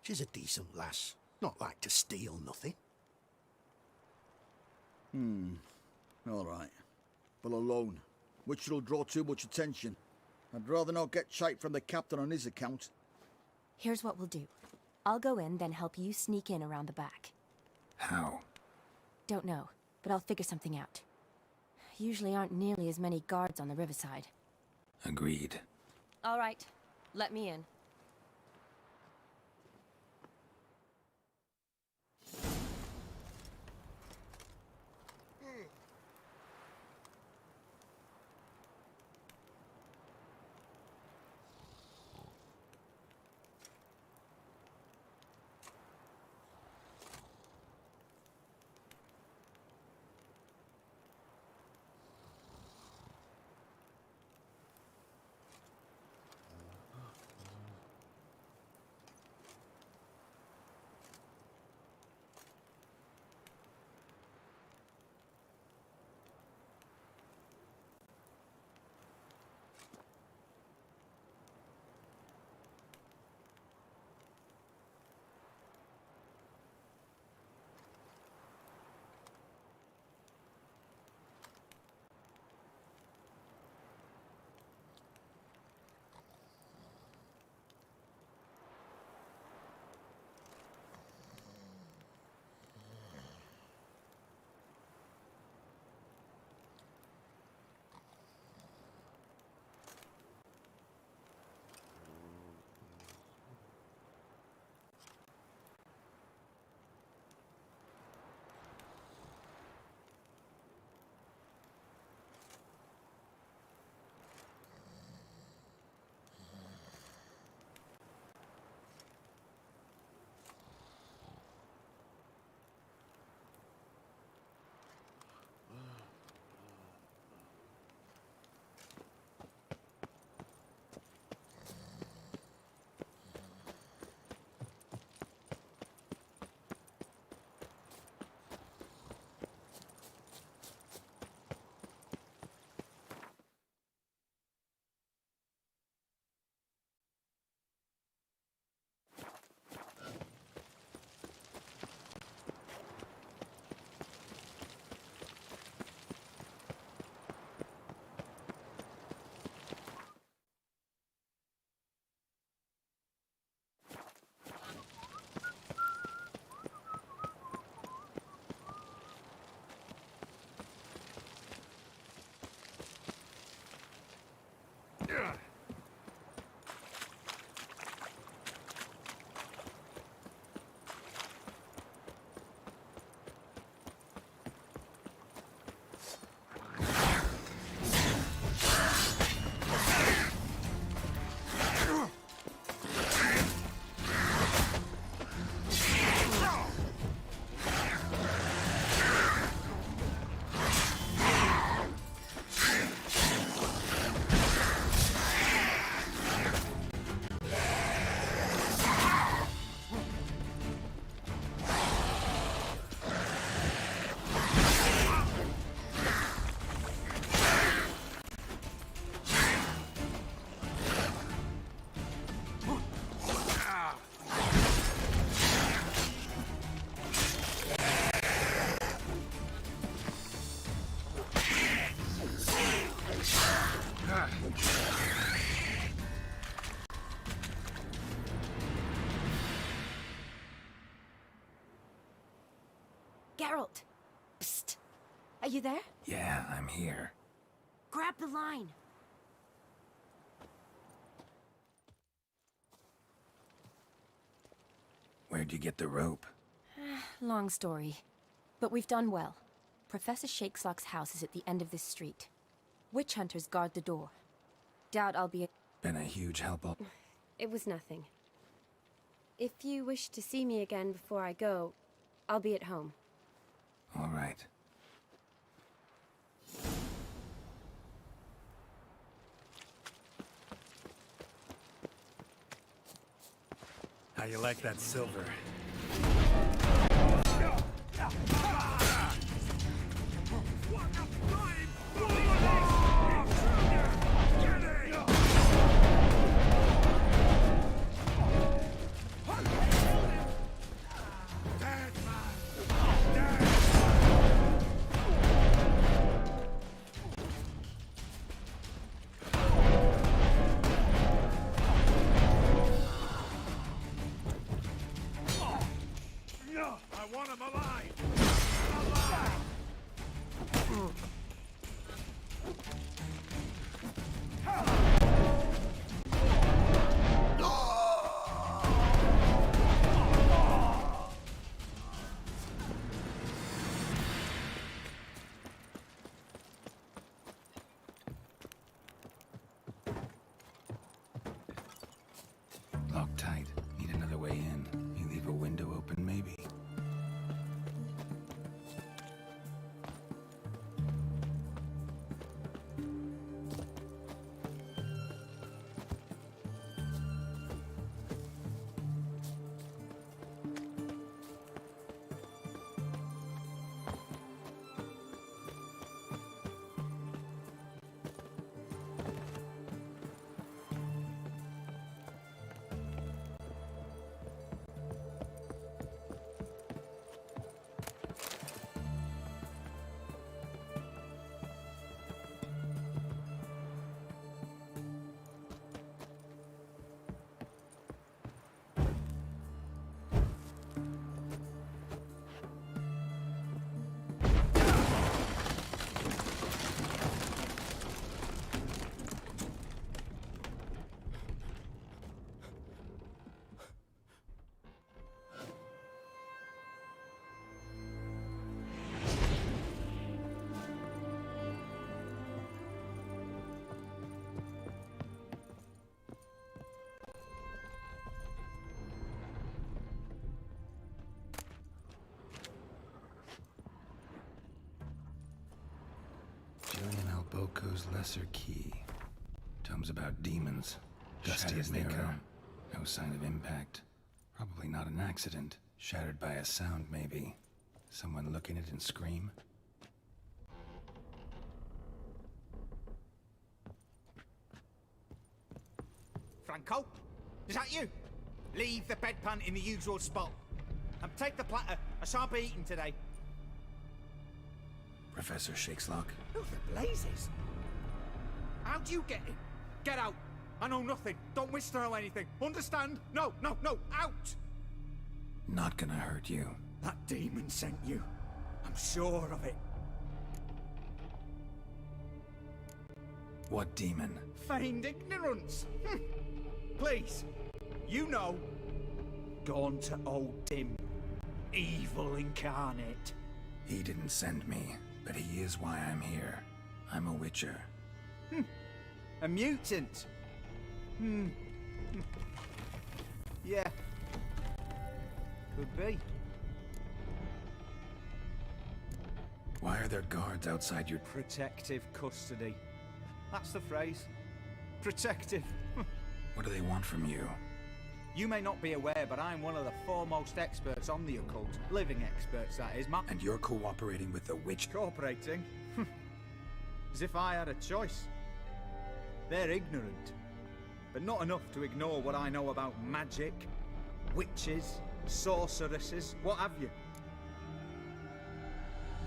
She's a decent lass. Not like to steal nothing. All right. But alone, which will draw too much attention. I'd rather not get shite from the captain on his account. Here's what we'll do. I'll go in, then help you sneak in around the back. How? Don't know, but I'll figure something out. Usually aren't nearly as many guards on the riverside. Agreed. All right. Let me in. Geralt! Psst! Are you there? Yeah, I'm here. Grab the line! Where'd you get the rope? Long story. But we've done well. Professor Shakeslock's house is at the end of this street. Witch hunters guard the door. Doubt I'll be... Been a huge help. It was nothing. If you wish to see me again before I go, I'll be at home. All right. How you like that silver? I want him alive! Locked tight. Need another way in. You leave a window open, maybe? Julian Alboco's Lesser Key. Tomes about demons. Dusty as they come. No sign of impact. Probably not an accident. Shattered by a sound, maybe. Someone look in it and scream? Franco? Is that you? Leave the bedpan in the usual spot. And take the platter. I shan't be eating today. Professor Shakeslock? Who the blazes? How'd you get in? Get out. I know nothing. Don't wish to know anything. Understand? No, no, no. Out! Not gonna hurt you. That demon sent you. I'm sure of it. What demon? Feigned ignorance. Please. You know. Gone to old Dim. Evil incarnate. He didn't send me, but he is why I'm here. I'm a witcher. A mutant. Yeah. Could be. Why are there guards outside your... Protective custody. That's the phrase. Protective. What do they want from you? You may not be aware, but I'm one of the foremost experts on the occult. Living experts, that is. And you're cooperating with the witch... Cooperating? As if I had a choice. They're ignorant. But not enough to ignore what I know about magic, witches, sorceresses, what have you.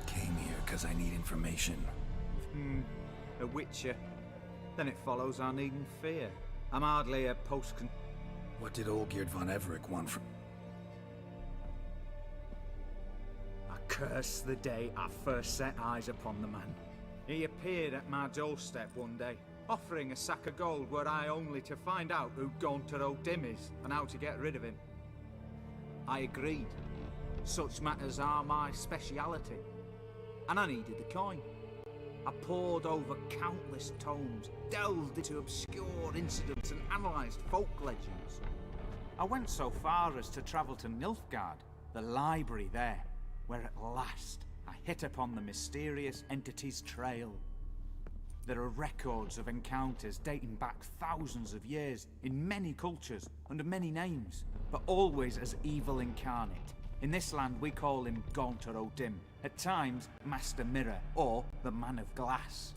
Came here because I need information. A witcher. Then it follows I needn't fear. I'm hardly a post-con... What did Olgierd von Everec want from... I Curse the day I first set eyes upon the man. He appeared at my doorstep one day, offering a sack of gold were I only to find out who Gaunter O'Dim is and how to get rid of him. I agreed. Such matters are my speciality. And I needed the coin. I pored over countless tomes, delved into obscure incidents and analysed folk legends. I went so far as to travel to Nilfgaard, the library there, where at last I hit upon the mysterious entity's trail. There are records of encounters dating back thousands of years in many cultures under many names, but always as evil incarnate. In this land we call him Gaunter O'Dim, at times Master Mirror or the Man of Glass.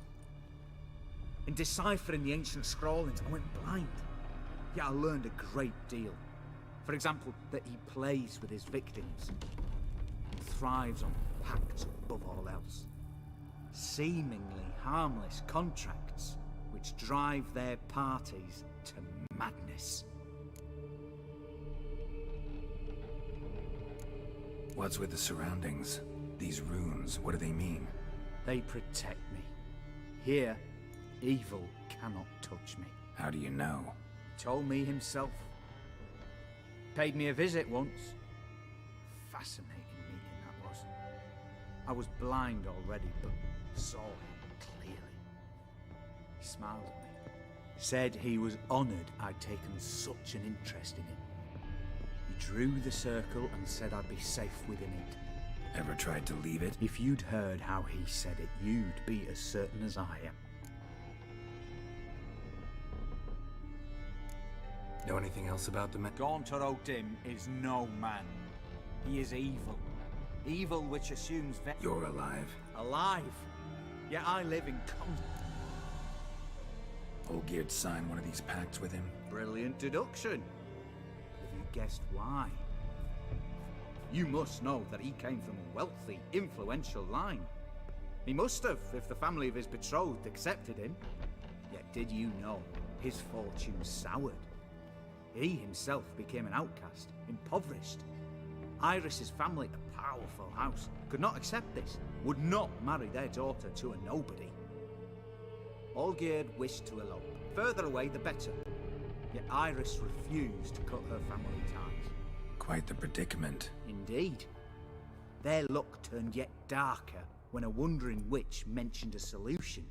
In deciphering the ancient scrawlings I went blind, yet I learned a great deal. For example, that he plays with his victims and thrives on pacts above all else. Seemingly harmless contracts which drive their parties to madness. What's with the surroundings? These runes, what do they mean? They protect me. Here, evil cannot touch me. How do you know? He told me himself. Paid me a visit once. Fascinating meeting that was. I was blind already, but saw him clearly. He smiled at me. Said he was honoured I'd taken such an interest in him. He drew the circle and said I'd be safe within it. Ever tried to leave it? If you'd heard how he said it, you'd be as certain as I am. Know anything else about the man? Gaunter O'Dim is no man. He is evil. Evil which assumes You're alive. Alive? Yet I live in Olgierd signed one of these pacts with him? Brilliant deduction. Have you guessed why? You must know that he came from a wealthy, influential line. He must have, if the family of his betrothed accepted him. Yet did you know his fortune soured? He himself became an outcast, impoverished. Iris's family, a powerful house, could not accept this, would not marry their daughter to a nobody. Olgierd wished to elope. Further away, the better. Yet Iris refused to cut her family ties. Quite the predicament. Indeed. Their luck turned yet darker when a wandering witch mentioned a solution.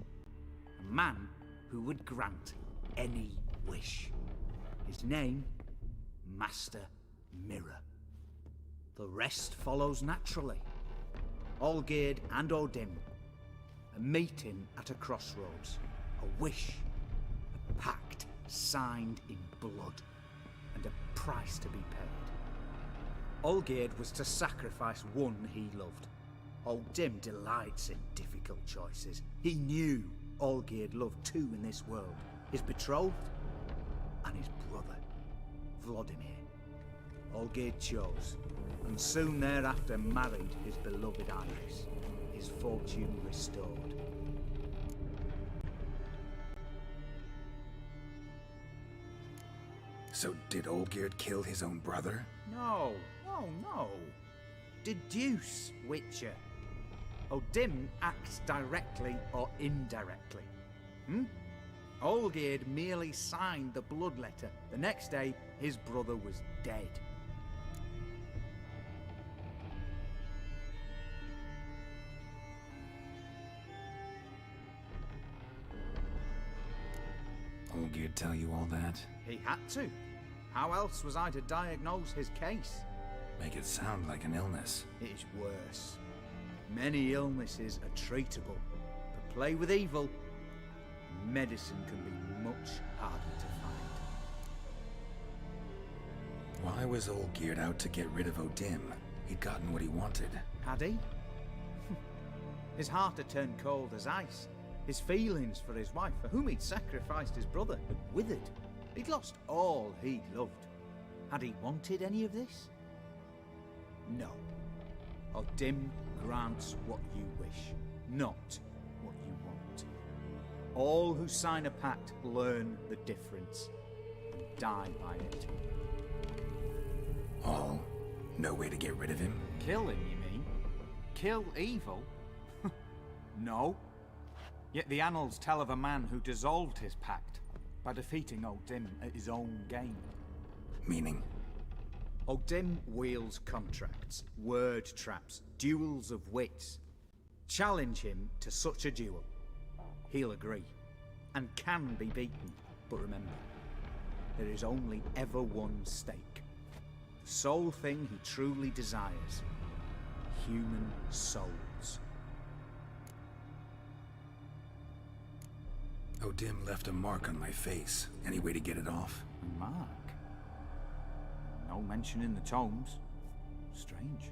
A man who would grant any wish. His name, Master Mirror. The rest follows naturally. Olgierd and O'Dim, a meeting at a crossroads, a wish, a pact signed in blood, and a price to be paid. Olgierd was to sacrifice one he loved. O'Dim delights in difficult choices. He knew Olgierd loved two in this world, his betrothed and his brother, Vladimir. Olgierd chose, and soon thereafter married his beloved Iris, his fortune restored. So did Olgierd kill his own brother? No. Deduce, Witcher. O'Dim acts directly or indirectly. Olgierd merely signed the blood letter. The next day, his brother was dead. Olgierd tell you all that? He had to. How else was I to diagnose his case? Make it sound like an illness. It is worse. Many illnesses are treatable, but play with evil, medicine can be much harder to find. Why was Olgierd out to get rid of O'Dim? He'd gotten what he wanted. Had he? His heart had turned cold as ice. His feelings for his wife, for whom he'd sacrificed his brother, had withered. He'd lost all he'd loved. Had he wanted any of this? No. O'Dim grants what you wish, not what you want. All who sign a pact learn the difference and die by it. All? No way to get rid of him? Kill him, you mean? kill evil? No. Yet the annals tell of a man who dissolved his pact by defeating O'Dim at his own game. Meaning? O'Dim wields contracts, word traps, duels of wits. Challenge him to such a duel. He'll agree, and can be beaten. But remember, there is only ever one stake. The sole thing he truly desires. Human souls. O'Dim left a mark on my face. Any way to get it off? A mark? No mention in the tomes. Strange.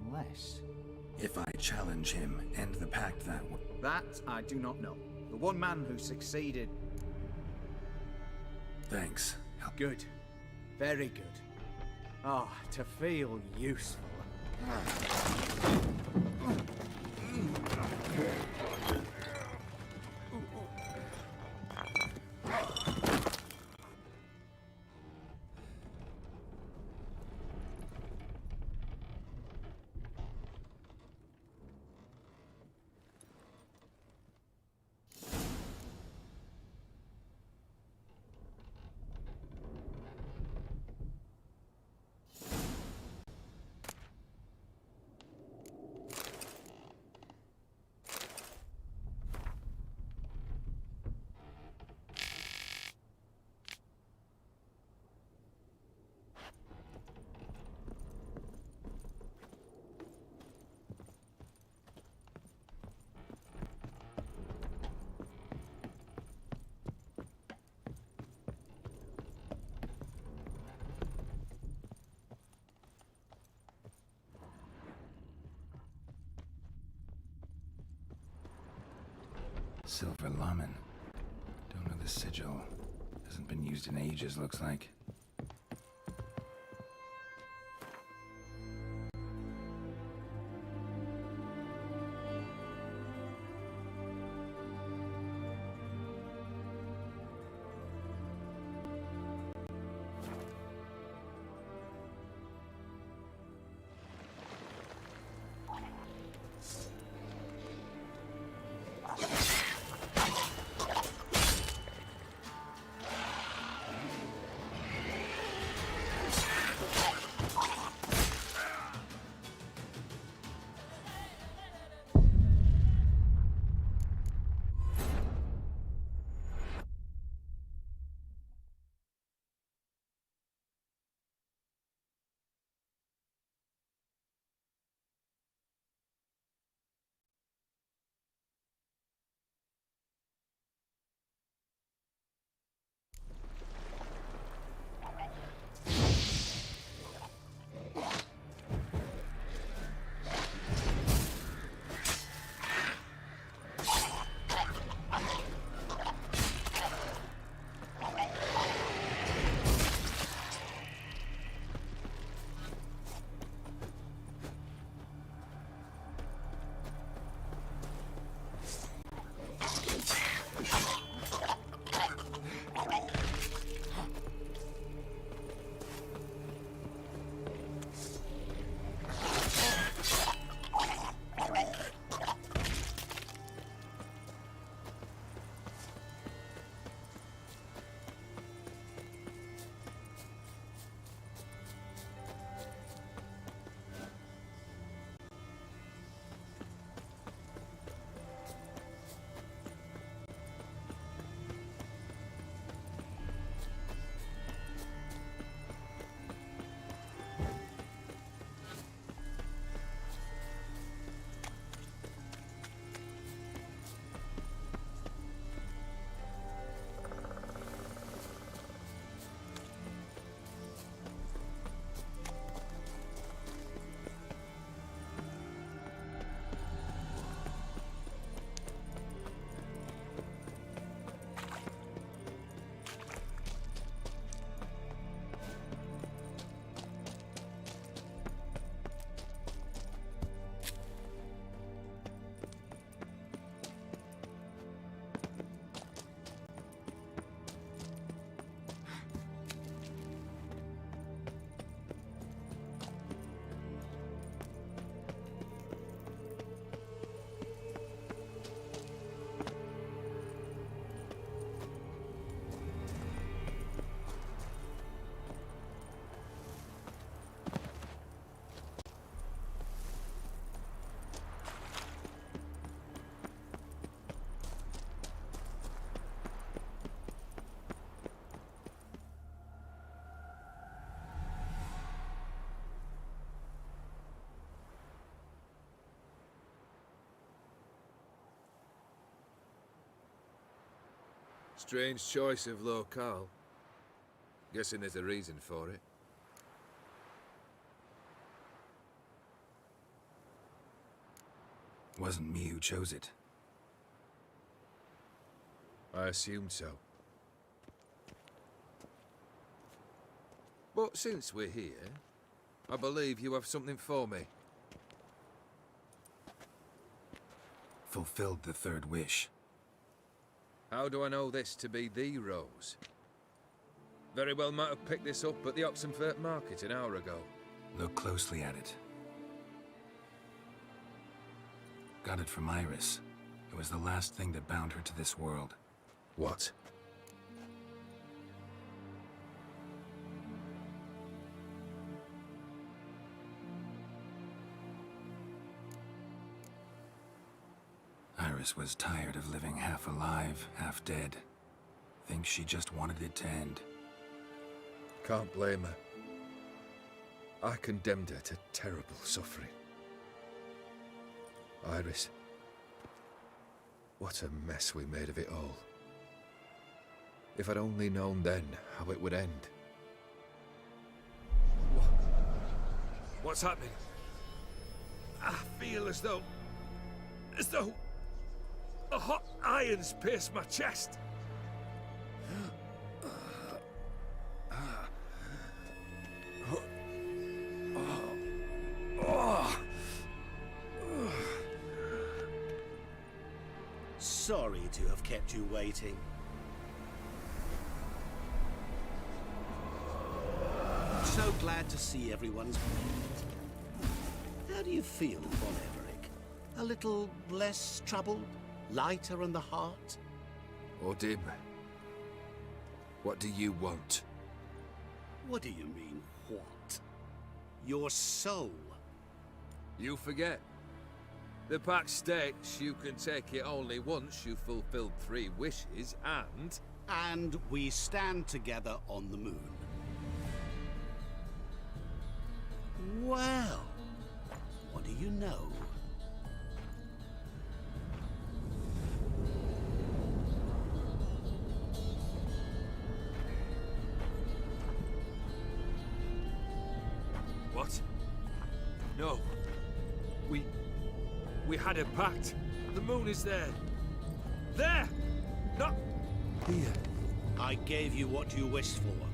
Unless... If I challenge him, end the pact that way. That I do not know. The one man who succeeded... Thanks. Good. Very good. Ah, to feel useful. Silver Lamen. Don't know the sigil. Hasn't been used in ages, looks like. Strange choice of locale. Guessing there's a reason for it. Wasn't me who chose it. I assumed so. But since we're here, I believe you have something for me. Fulfilled the third wish. How do I know this to be the rose? Very well might have picked this up at the Oxenfurt market an hour ago. Look closely at it. Got it from Iris. It was the last thing that bound her to this world. What? Iris was tired of living half alive, half dead. Thinks she just wanted it to end. Can't blame her. I condemned her to terrible suffering. Iris. What a mess we made of it all. If I'd only known then how it would end. What's happening? I feel as though a hot iron's pierced my chest. Sorry to have kept you waiting. So glad to see everyone's made it. How do you feel, Von Everett? A little less troubled? Lighter in the heart? Odim, what do you want? What do you mean, what? Your soul. You forget. The pact states you can take it only once you've fulfilled 3 wishes, and... And we stand together on the moon. Well, what do you know? What? No. We had a pact. The moon is there. There! Not here. I gave you what you wished for.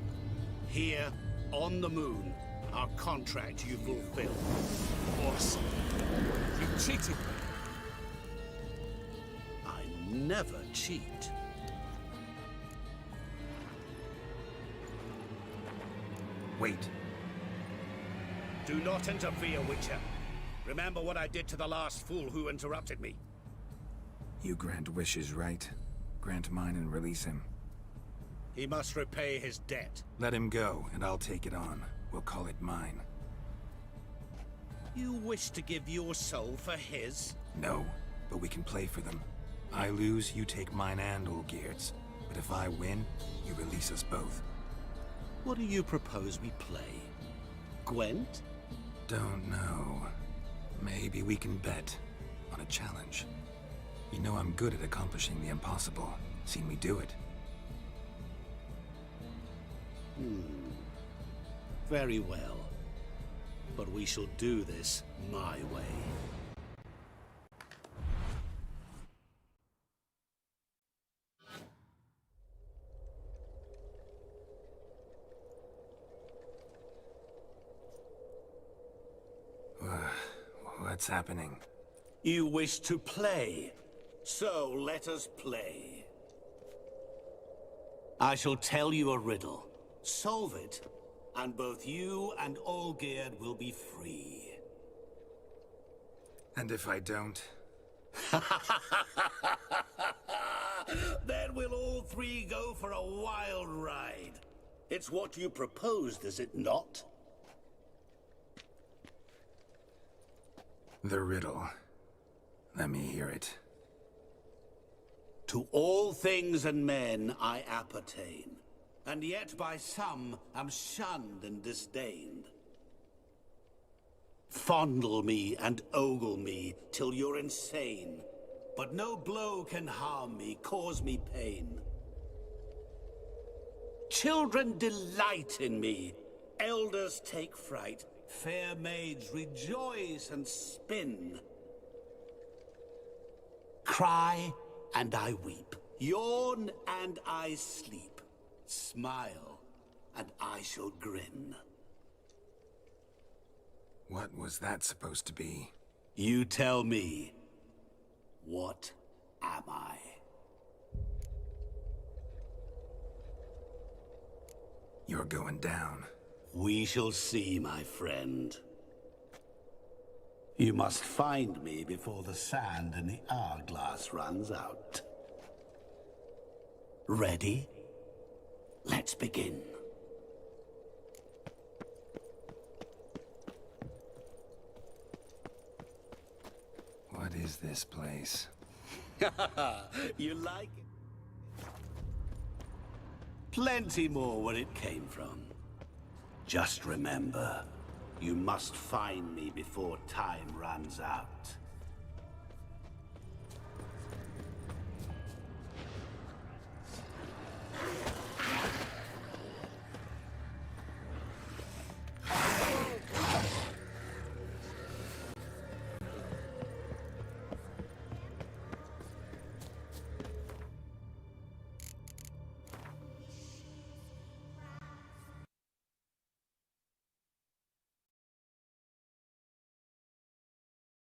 Here, on the moon, our contract you fulfilled. Boss, you cheated me. I never cheat. Wait. Do not interfere, Witcher. Remember what I did to the last fool who interrupted me. You grant wishes, right? Grant mine and release him. He must repay his debt. Let him go, and I'll take it on. We'll call it mine. You wish to give your soul for his? No, but we can play for them. I lose, you take mine and Olgierd's. But if I win, you release us both. What do you propose we play? Gwent? Don't know. Maybe we can bet on a challenge. You know I'm good at accomplishing the impossible. Seen me do it. Very well. But we shall do this my way. What's happening? You wish to play, so let us play. I shall tell you a riddle. Solve it, and both you and Olgierd will be free. And if I don't? Then we'll all 3 go for a wild ride. It's what you proposed, is it not? The riddle. Let me hear it. To all things and men I appertain, and yet by some am shunned and disdained. Fondle me and ogle me till you're insane, but no blow can harm me, cause me pain. Children delight in me. Elders take fright. Fair maids rejoice and spin. Cry and I weep. Yawn and I sleep. Smile and I shall grin. What was that supposed to be? You tell me. What am I? You're going down. We shall see, my friend. You must find me before the sand in the hourglass runs out. Ready? Let's begin. What is this place? You like it? Plenty more where it came from. Just remember, you must find me before time runs out.